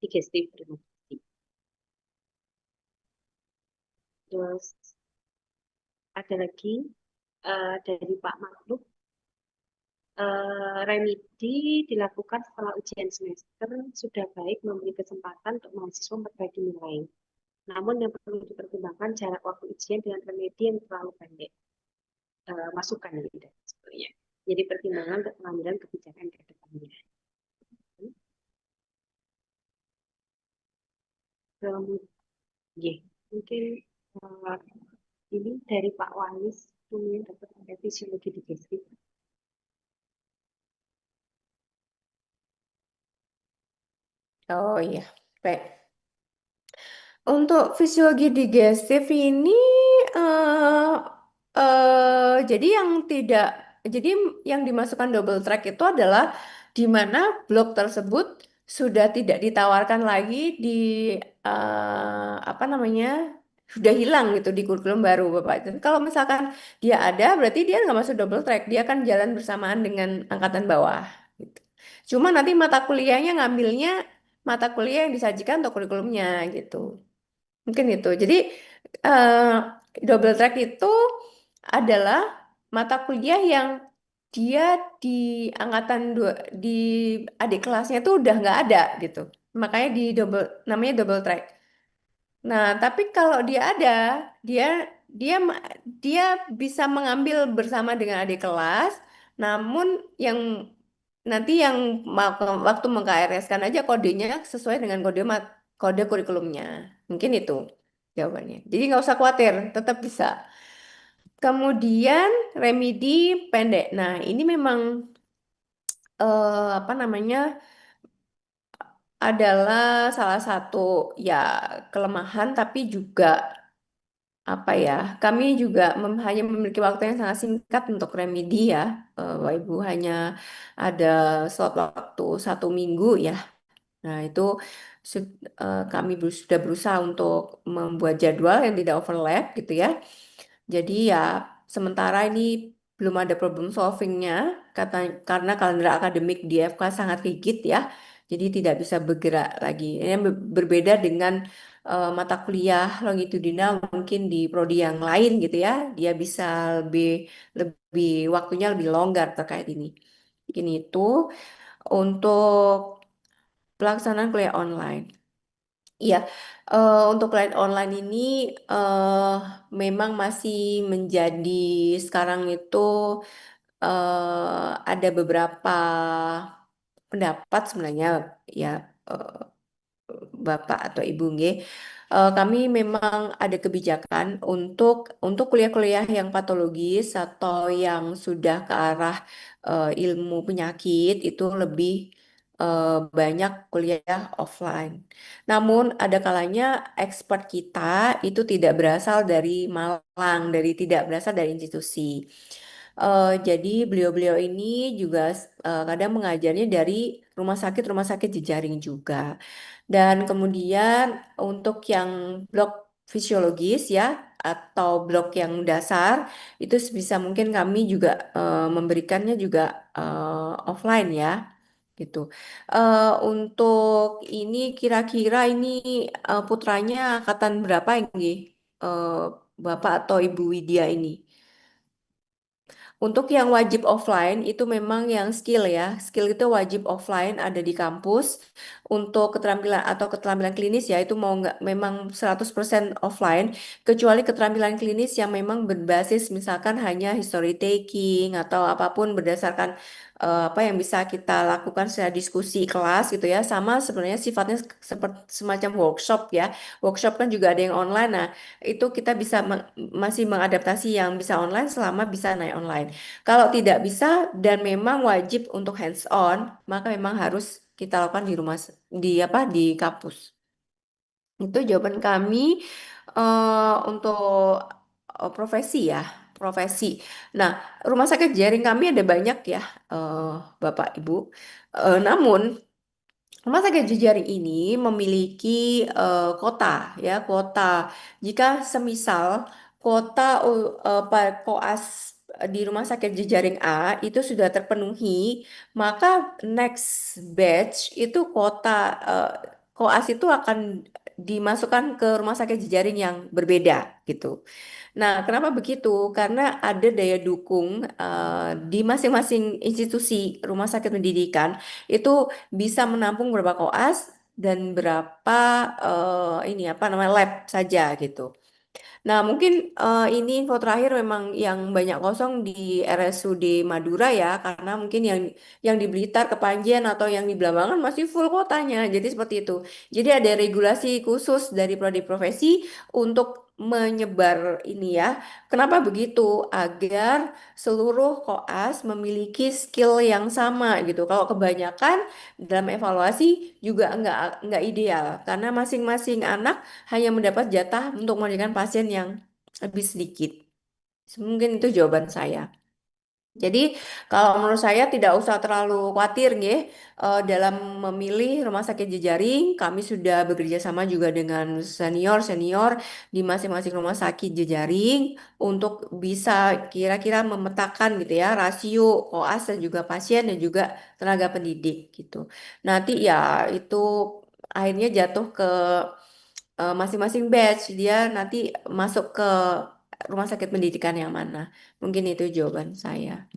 digestif. Terima kasih. Terus ada lagi dari Pak Makhluk. Remedi dilakukan setelah ujian semester sudah baik memberi kesempatan untuk mahasiswa memperbaiki nilai. Namun yang perlu dipertimbangkan jarak waktu ujian dengan remedi yang terlalu pendek. Masukan ini sebetulnya. Jadi pertimbangan untuk pengambilan kebijakan ke depannya. Kemudian, mungkin ini dari Pak Walis, kemudian dapat fisiologi digestif. Oh iya, baik. Untuk fisiologi digestif ini eh jadi yang tidak, jadi yang dimasukkan double track itu adalah di mana blok tersebut sudah tidak ditawarkan lagi di apa namanya, sudah hilang gitu di kurikulum baru Bapak. Dan kalau misalkan dia ada, berarti dia nggak masuk double track, dia akan jalan bersamaan dengan angkatan bawah gitu. Cuma nanti mata kuliahnya ngambilnya mata kuliah yang disajikan untuk kurikulumnya gitu. Mungkin itu. Jadi eh, double track itu adalah mata kuliah yang dia di angkatan dua, di adik kelasnya tuh udah nggak ada gitu. Makanya namanya double track. Nah, tapi kalau dia ada, dia dia dia bisa mengambil bersama dengan adik kelas, namun yang nanti yang waktu meng-KRS kan aja kodenya sesuai dengan kode kode kurikulumnya. Mungkin itu jawabannya. Jadi nggak usah khawatir, tetap bisa. Kemudian remedi pendek. Nah, ini memang apa namanya adalah salah satu ya kelemahan, tapi juga apa ya, kami juga hanya memiliki waktu yang sangat singkat untuk remedi ya. Bapak Ibu hanya ada slot waktu 1 minggu ya. Nah, itu kami sudah berusaha untuk membuat jadwal yang tidak overlap gitu ya. Jadi ya sementara ini belum ada problem solvingnya karena kalender akademik di FK sangat rigid ya. Jadi tidak bisa bergerak lagi. Ini berbeda dengan mata kuliah longitudinal mungkin di prodi yang lain gitu ya. Dia bisa lebih lebih waktunya lebih longgar terkait ini. Ini itu untuk pelaksanaan kuliah online. Iya, untuk kuliah online ini eh, memang masih menjadi sekarang itu ada beberapa pendapat sebenarnya ya eh, Bapak atau Ibu nggih. Kami memang ada kebijakan untuk kuliah-kuliah yang patologis atau yang sudah ke arah ilmu penyakit itu lebih banyak kuliah offline. Namun ada kalanya expert kita itu tidak berasal dari Malang, tidak berasal dari institusi. Jadi beliau-beliau ini juga kadang mengajarnya dari rumah sakit jejaring juga. Dan kemudian untuk yang blok fisiologis ya atau blok yang dasar itu sebisa mungkin kami juga memberikannya juga offline ya gitu. Untuk ini kira-kira ini putranya angkatan berapa ini? Eh, Bapak atau Ibu Widya ini? Untuk yang wajib offline itu memang yang skill ya. Skill itu wajib offline ada di kampus. Untuk keterampilan atau keterampilan klinis ya itu mau nggak memang 100% offline. Kecuali keterampilan klinis yang memang berbasis misalkan hanya history taking atau apapun berdasarkan apa yang bisa kita lakukan secara diskusi kelas gitu ya. Sama sebenarnya sifatnya seperti semacam workshop ya. Workshop kan juga ada yang online. Nah itu kita bisa masih mengadaptasi yang bisa online selama bisa naik online. Kalau tidak bisa dan memang wajib untuk hands on, maka memang harus kita lakukan di rumah di apa di kampus. Itu jawaban kami untuk profesi ya, profesi. Nah, rumah sakit jaring kami ada banyak ya, eh, Bapak Ibu. Namun rumah sakit jejaring ini memiliki kota ya, kota. Jika semisal kota koas di rumah sakit jejaring A itu sudah terpenuhi, maka next batch itu eh, koas itu akan dimasukkan ke rumah sakit jejaring yang berbeda gitu. Nah, kenapa begitu? Karena ada daya dukung di masing-masing institusi rumah sakit pendidikan itu bisa menampung berapa koas dan berapa ini apa namanya lab saja gitu. Nah, mungkin ini info terakhir memang yang banyak kosong di RSUD Madura ya, karena mungkin yang di Blitar, Kepanjen atau yang di Blambangan masih full kotanya. Jadi seperti itu. Jadi ada regulasi khusus dari prodi profesi untuk menyebar ini ya. Kenapa begitu? Agar seluruh koas memiliki skill yang sama gitu. Kalau kebanyakan dalam evaluasi juga enggak ideal karena masing-masing anak hanya mendapat jatah untuk mengerjakan pasien yang lebih sedikit. Mungkin itu jawaban saya. Jadi kalau menurut saya tidak usah terlalu khawatir nggih, dalam memilih rumah sakit jejaring. Kami sudah bekerja sama juga dengan senior-senior di masing-masing rumah sakit jejaring untuk bisa kira-kira memetakan gitu ya rasio koas dan juga pasien dan juga tenaga pendidik gitu. Nanti ya itu akhirnya jatuh ke masing-masing batch dia nanti masuk ke rumah sakit pendidikan yang mana. Mungkin itu jawaban saya.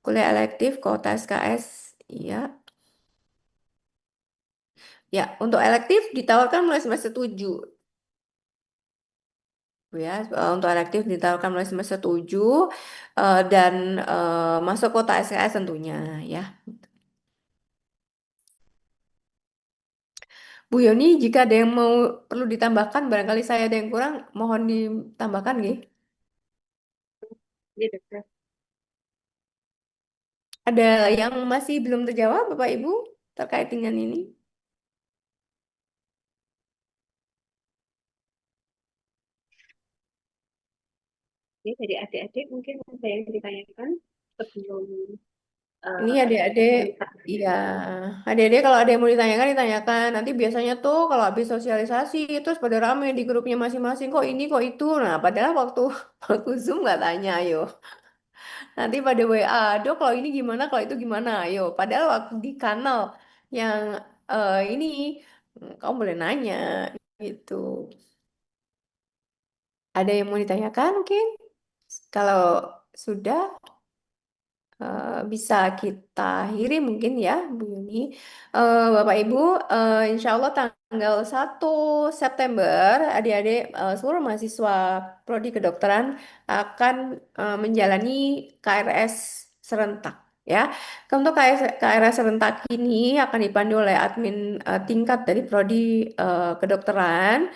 Kuliah elektif, kuota SKS, iya. Ya, untuk elektif ditawarkan mulai semester 7. Ya, untuk elektif ditawarkan mulai semester 7 dan masuk kuota SKS tentunya ya. Bu Yoni, jika ada yang mau perlu ditambahkan, barangkali saya ada yang kurang, mohon ditambahkan, nggih. Iya, dokter. Ada yang masih belum terjawab, Bapak Ibu, terkait dengan ini? Ini dari adik-adik mungkin ada yang ditanyakan sebelum Ini apa adik-adik, kita. iya, adik-adik kalau ada yang mau ditanyakan, ditanyakan. Nanti biasanya tuh kalau habis sosialisasi, terus pada rame di grupnya masing-masing, kok ini, kok itu. Nah, padahal waktu waktu Zoom nggak tanya, ayo. Nanti pada WA, dok kalau ini gimana, kalau itu gimana, ayo. Padahal waktu di kanal yang ini, kamu boleh nanya, gitu. Ada yang mau ditanyakan mungkin? Kalau sudah, bisa kita akhiri mungkin ya, Bu Yuni. Bapak Ibu, insya Allah tanggal 1 September, adik-adik seluruh mahasiswa Prodi Kedokteran akan menjalani KRS serentak. Ya, untuk KRS serentak ini akan dipandu oleh admin tingkat dari Prodi Kedokteran.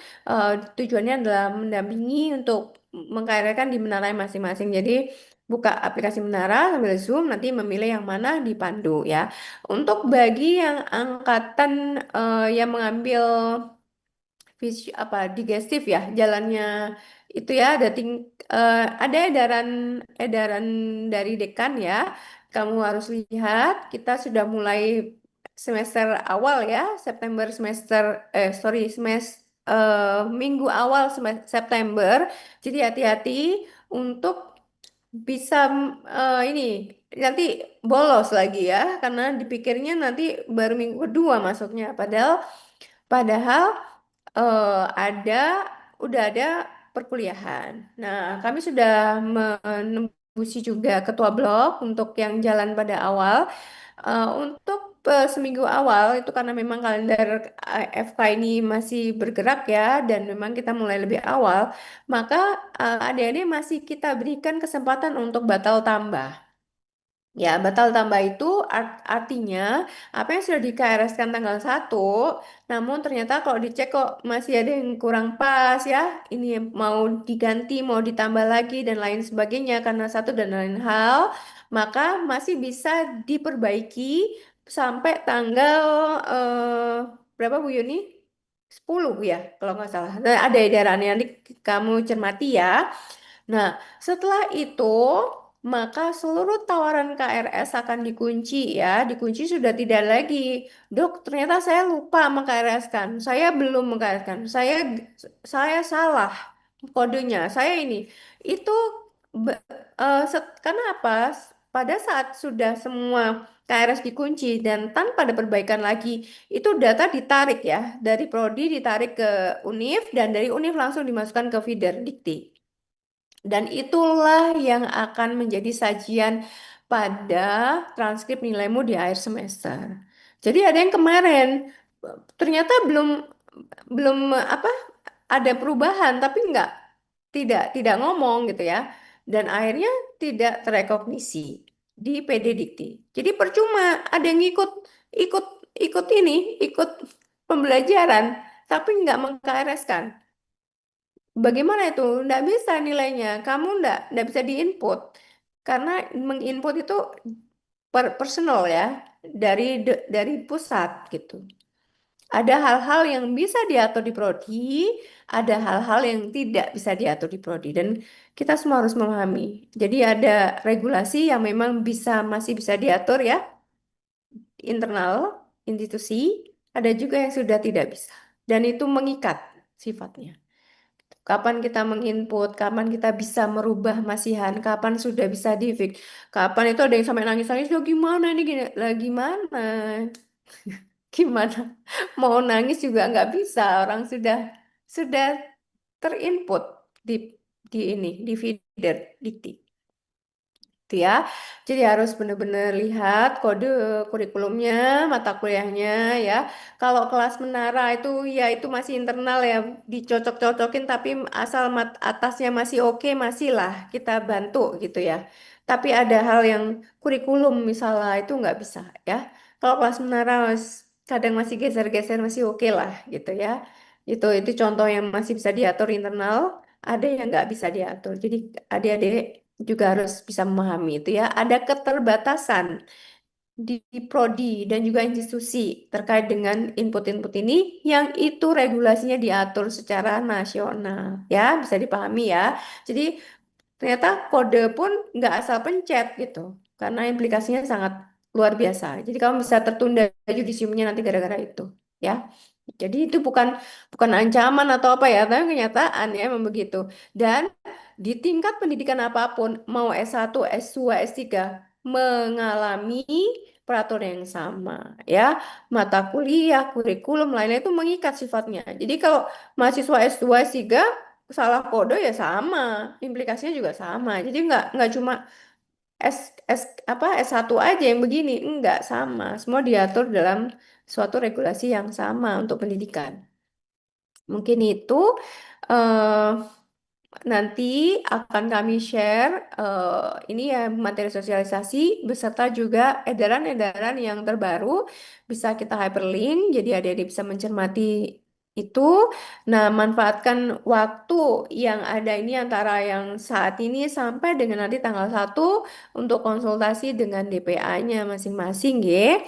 Tujuannya adalah mendampingi untuk meng-KRS-kan di menara masing-masing. Jadi buka aplikasi Menara sambil Zoom, nanti memilih yang mana dipandu ya. Untuk bagi yang angkatan yang mengambil apa digestif ya, jalannya itu ya ada edaran dari dekan ya. Kamu harus lihat, kita sudah mulai semester awal ya, September semester minggu awal September. Jadi hati-hati untuk bisa ini nanti bolos lagi ya karena dipikirnya nanti baru minggu kedua masuknya padahal ada udah ada perkuliahan. Nah, kami sudah menembusi juga ketua blok untuk yang jalan pada awal. Untuk seminggu awal itu karena memang kalender FK ini masih bergerak ya dan memang kita mulai lebih awal, maka adik-adik masih kita berikan kesempatan untuk batal tambah. Ya, batal tambah itu artinya apa yang sudah di KRS-kan tanggal 1, namun ternyata kalau dicek kok masih ada yang kurang pas ya, ini yang mau diganti, mau ditambah lagi dan lain sebagainya karena satu dan lain hal, maka masih bisa diperbaiki sampai tanggal berapa Bu Yuni? 10 ya, kalau nggak salah. Nah, ada edarannya nanti kamu cermati ya. Nah, setelah itu, maka seluruh tawaran KRS akan dikunci ya. Dikunci sudah tidak lagi. Dok, ternyata saya lupa meng-KRS-kan. Saya belum meng-KRS-kan. Saya salah kodenya. Saya ini. Itu karena apa? Pada saat sudah semua KRS dikunci dan tanpa ada perbaikan lagi, itu data ditarik ya. Dari Prodi ditarik ke Univ dan dari Univ langsung dimasukkan ke feeder Dikti. Dan itulah yang akan menjadi sajian pada transkrip nilaimu di akhir semester. Jadi ada yang kemarin ternyata belum belum apa ada perubahan tapi tidak ngomong gitu ya. Dan akhirnya tidak terekognisi di PD Dikti. Jadi percuma ada yang ikut ikut ini, ikut pembelajaran tapi nggak meng-KRS-kan. Bagaimana itu? Nggak bisa nilainya. Kamu nggak bisa diinput. Karena menginput itu personal ya, dari pusat gitu. Ada hal-hal yang bisa diatur di prodi, ada hal-hal yang tidak bisa diatur di prodi. Dan kita semua harus memahami. Jadi ada regulasi yang memang masih bisa diatur ya, internal institusi, ada juga yang sudah tidak bisa. Dan itu mengikat sifatnya. Kapan kita menginput, kapan kita bisa merubah masihan, kapan sudah bisa di-fix, kapan itu ada yang sampai nangis-nangis, "Loh, gimana ini gini, lah gimana, gimana, mau nangis juga nggak bisa, orang sudah terinput di di feeder dikti. Gitu ya. Jadi harus benar-benar lihat kode kurikulumnya, mata kuliahnya ya. Kalau kelas menara itu ya itu masih internal ya, dicocok-cocokin tapi asal atasnya masih oke, masih lah kita bantu gitu ya. Tapi ada hal yang kurikulum misalnya itu nggak bisa ya. Kalau kelas menara kadang masih geser-geser masih oke lah gitu ya. Itu contoh yang masih bisa diatur internal, ada yang nggak bisa diatur. Jadi adik-adik juga harus bisa memahami itu ya. Ada keterbatasan di prodi dan juga institusi terkait dengan input-input ini yang itu regulasinya diatur secara nasional ya, bisa dipahami ya. Jadi ternyata kode pun nggak asal pencet gitu karena implikasinya sangat luar biasa. Jadi kamu bisa tertunda yudisiumnya nanti gara-gara itu ya. Jadi itu bukan bukan ancaman atau apa ya, tapi kenyataan ya memang begitu. Dan di tingkat pendidikan apapun, mau S1, S2, S3 mengalami peraturan yang sama ya. Mata kuliah, kurikulum lainnya itu mengikat sifatnya. Jadi kalau mahasiswa S2, S3 salah kode ya sama, implikasinya juga sama. Jadi nggak cuma S S apa S1 aja yang begini, enggak sama. Semua diatur dalam suatu regulasi yang sama untuk pendidikan. Mungkin itu eh, nanti akan kami share ini ya materi sosialisasi beserta juga edaran-edaran yang terbaru bisa kita hyperlink jadi adik-adik bisa mencermati itu. Nah, manfaatkan waktu yang ada ini antara yang saat ini sampai dengan nanti tanggal 1 untuk konsultasi dengan DPA-nya masing-masing ya.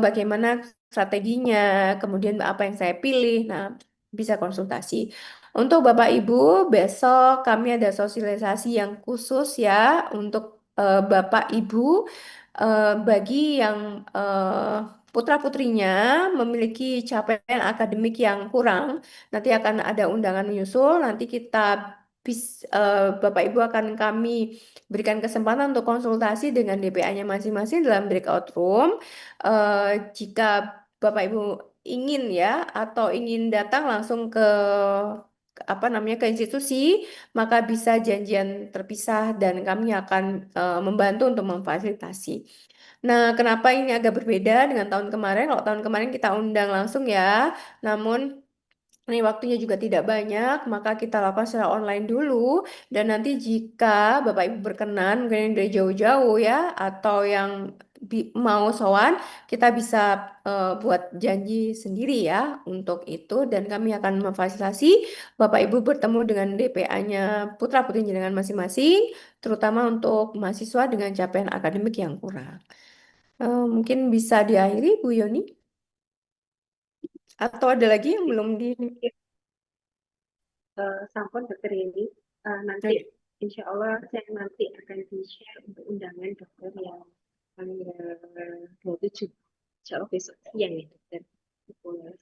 Bagaimana strateginya, kemudian apa yang saya pilih. Nah, bisa konsultasi. Untuk Bapak Ibu, besok kami ada sosialisasi yang khusus ya untuk Bapak Ibu bagi yang putra-putrinya memiliki capaian akademik yang kurang. Nanti akan ada undangan menyusul. Nanti kita Bapak Ibu akan kami berikan kesempatan untuk konsultasi dengan DPA-nya masing-masing dalam breakout room. Jika Bapak Ibu ingin ya atau ingin datang langsung apa namanya ke institusi, maka bisa janjian terpisah dan kami akan membantu untuk memfasilitasi. Nah, kenapa ini agak berbeda dengan tahun kemarin? Kalau tahun kemarin kita undang langsung ya, namun ini waktunya juga tidak banyak, maka kita lakukan secara online dulu. Dan nanti jika Bapak Ibu berkenan, mungkin yang dari jauh-jauh ya, atau yang mau sowan, kita bisa buat janji sendiri ya untuk itu. Dan kami akan memfasilitasi Bapak Ibu bertemu dengan DPA-nya putra-putri dengan masing-masing, terutama untuk mahasiswa dengan capaian akademik yang kurang. Mungkin bisa diakhiri, Bu Yoni? Atau ada lagi yang belum di... Sampun dokter ini nanti Oke. insya Allah saya nanti akan di-share untuk undangan dokter yang tanggal 27. Insya Allah besok siang ya dokter. Pukul 1,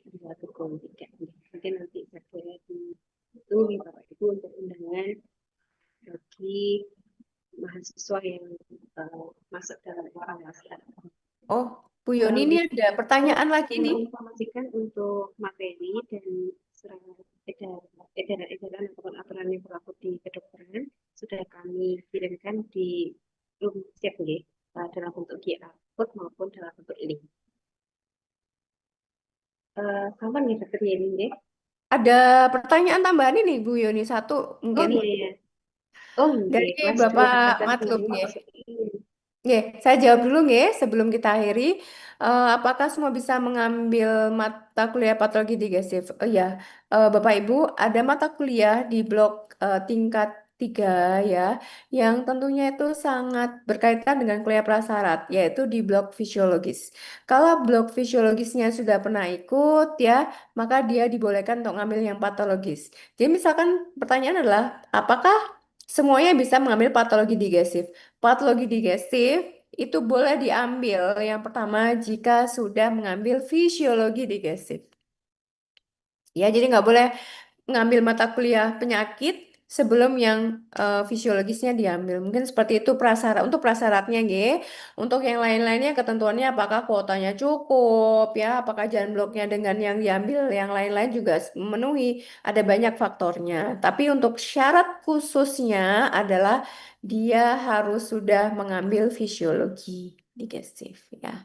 hingga pukul 3. Mungkin nanti saya itu Bapak Ibu untuk undangan bagi mahasiswa yang masuk dalam pengawasan. Oh, Bu Yoni ini ada pertanyaan lagi nih. Menginformasikan untuk materi dan edaran-edaran ataupun aturan yang berlaku di kedokteran sudah kami kirimkan di room chat dalam bentuk QR code maupun dalam bentuk link. Kapan nih dokter Yeni ya? Ada pertanyaan tambahan ini Bu Yoni satu Oh mungkin iya iya. Oh dari iya, Mas Bapak terima kasih Matlub semua. nih. Nggih, saya jawab dulu nggih sebelum kita akhiri. Apakah semua bisa mengambil mata kuliah patologi digestif? Oh ya, Bapak Ibu, ada mata kuliah di blok tingkat 3 ya, yang tentunya itu sangat berkaitan dengan kuliah prasyarat, yaitu di blok fisiologis. Kalau blok fisiologisnya sudah pernah ikut ya, maka dia dibolehkan untuk ngambil yang patologis. Jadi misalkan pertanyaan adalah, apakah semuanya bisa mengambil patologi digestif? Patologi digestif itu boleh diambil yang pertama jika sudah mengambil fisiologi digestif. Ya, jadi nggak boleh ngambil mata kuliah penyakit sebelum yang fisiologisnya diambil. Mungkin seperti itu prasyarat untuk prasyaratnya, G. Untuk yang lain-lainnya ketentuannya apakah kuotanya cukup ya, apakah jalan bloknya dengan yang diambil yang lain-lain juga memenuhi. Ada banyak faktornya. Tapi untuk syarat khususnya adalah dia harus sudah mengambil fisiologi digestif ya.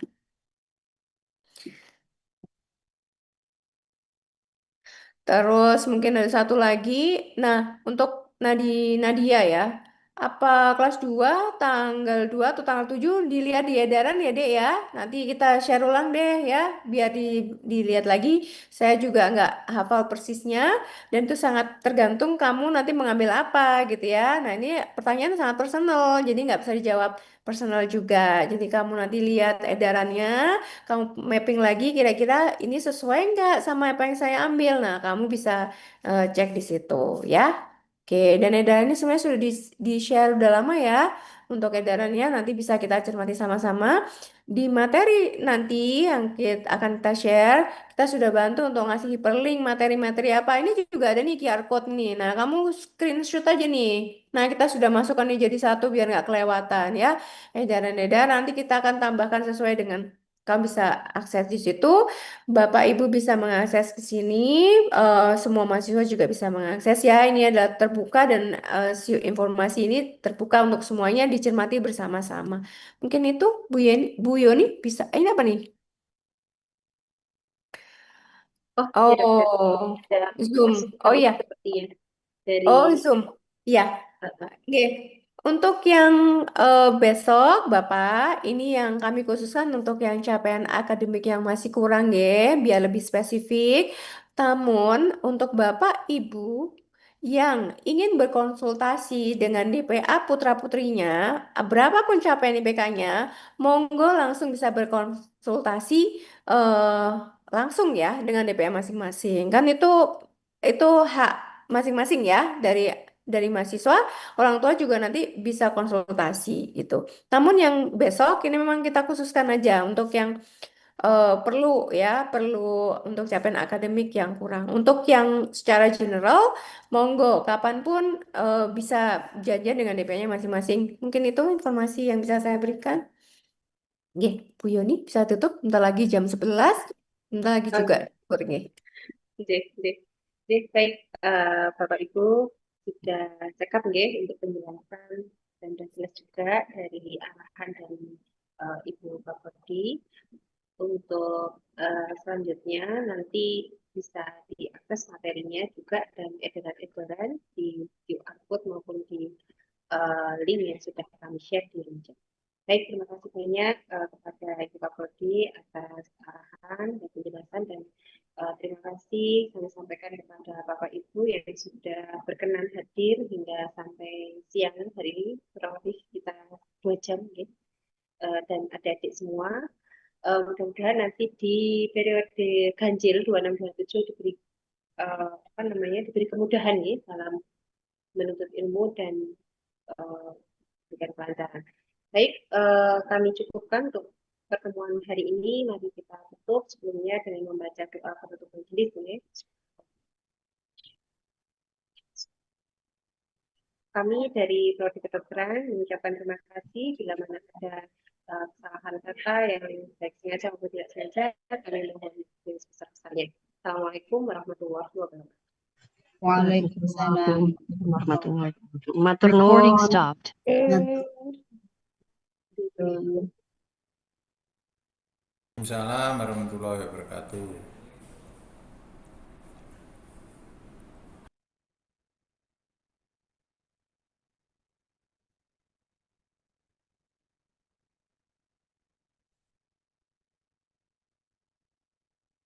Terus mungkin ada satu lagi. Nah, untuk Nadia ya. Apa kelas 2 tanggal 2 atau tanggal 7 dilihat di edaran ya Dek ya. Nanti kita share ulang deh ya biar dilihat lagi. Saya juga nggak hafal persisnya dan itu sangat tergantung kamu nanti mengambil apa gitu ya. Nah ini pertanyaan sangat personal jadi nggak bisa dijawab personal juga. Jadi kamu nanti lihat edarannya, kamu mapping lagi kira-kira ini sesuai nggak sama apa yang saya ambil. Nah kamu bisa cek di situ ya. Oke, dan edarannya sebenarnya sudah di-share udah lama ya. Untuk edarannya nanti bisa kita cermati sama-sama. Di materi nanti yang kita akan kita share, kita sudah bantu untuk ngasih hyperlink materi-materi apa. Ini juga ada nih QR code nih. Nah, kamu screenshot aja nih. Nah, kita sudah masukkan nih jadi satu biar nggak kelewatan ya. Edaran-edaran nanti kita akan tambahkan sesuai dengan kamu bisa akses di situ. Bapak Ibu bisa mengakses ke sini, semua mahasiswa juga bisa mengakses ya. Ini adalah terbuka dan informasi ini terbuka untuk semuanya dicermati bersama-sama. Mungkin itu Bu Yoni bisa. Ini apa nih? Oh, ya dokter. Oh, Ada Zoom. masih Oh tambahan iya. sepertinya dari Oh, Zoom. Iya. uh, Oke, untuk yang besok, Bapak, ini yang kami khususkan untuk yang capaian akademik yang masih kurang ya, biar lebih spesifik. Namun, untuk Bapak, Ibu yang ingin berkonsultasi dengan DPA putra-putrinya, berapapun capaian IPK-nya, monggo langsung bisa berkonsultasi eh, langsung ya dengan DPA masing-masing. Kan itu hak masing-masing ya dari mahasiswa. Orang tua juga nanti bisa konsultasi gitu. Namun yang besok ini memang kita khususkan aja untuk yang perlu untuk capaian akademik yang kurang. Untuk yang secara general, monggo kapanpun bisa janjian dengan DP-nya masing-masing. Mungkin itu informasi yang bisa saya berikan. Oke, Bu Yoni bisa tutup. Bentar lagi jam 11. Bentar lagi juga. uh, Oke. deh, deh. Deh, baik Bapak Ibu sudah cekap nggih untuk penjelasan dan sudah jelas juga dari arahan dari Ibu Bapak untuk selanjutnya nanti bisa diakses materinya juga dan edaran-edaran di QR code maupun di link yang sudah kami share di link chat. Baik, terima kasih banyak kepada Ibu Kapolri atas arahan dan penjelasan dan terima kasih kami sampaikan kepada Bapak Ibu yang sudah berkenan hadir hingga sampai siang hari ini, kurang lebih kita 2 jam ya. Dan adik-adik semua, mudah-mudahan nanti di periode ganjil 2627 diberi apa namanya diberi kemudahan nih dalam menuntut ilmu dan berikan kelancaran. Baik, kami cukupkan untuk pertemuan hari ini. Mari kita tutup sebelumnya dengan membaca doa penutup majelis ini. Kami dari Prodi Kedokteran mengucapkan terima kasih bila mana ada kesalahan kata yang baik sengaja maupun tidak sengaja, kami mohon yang sebesar-besarnya. Assalamualaikum warahmatullahi wabarakatuh. Waalaikumsalam. Warahmatullahi wabarakatuh. Matur Recording nuwun. stopped. Betul. Waalaikumsalam warahmatullahi wabarakatuh.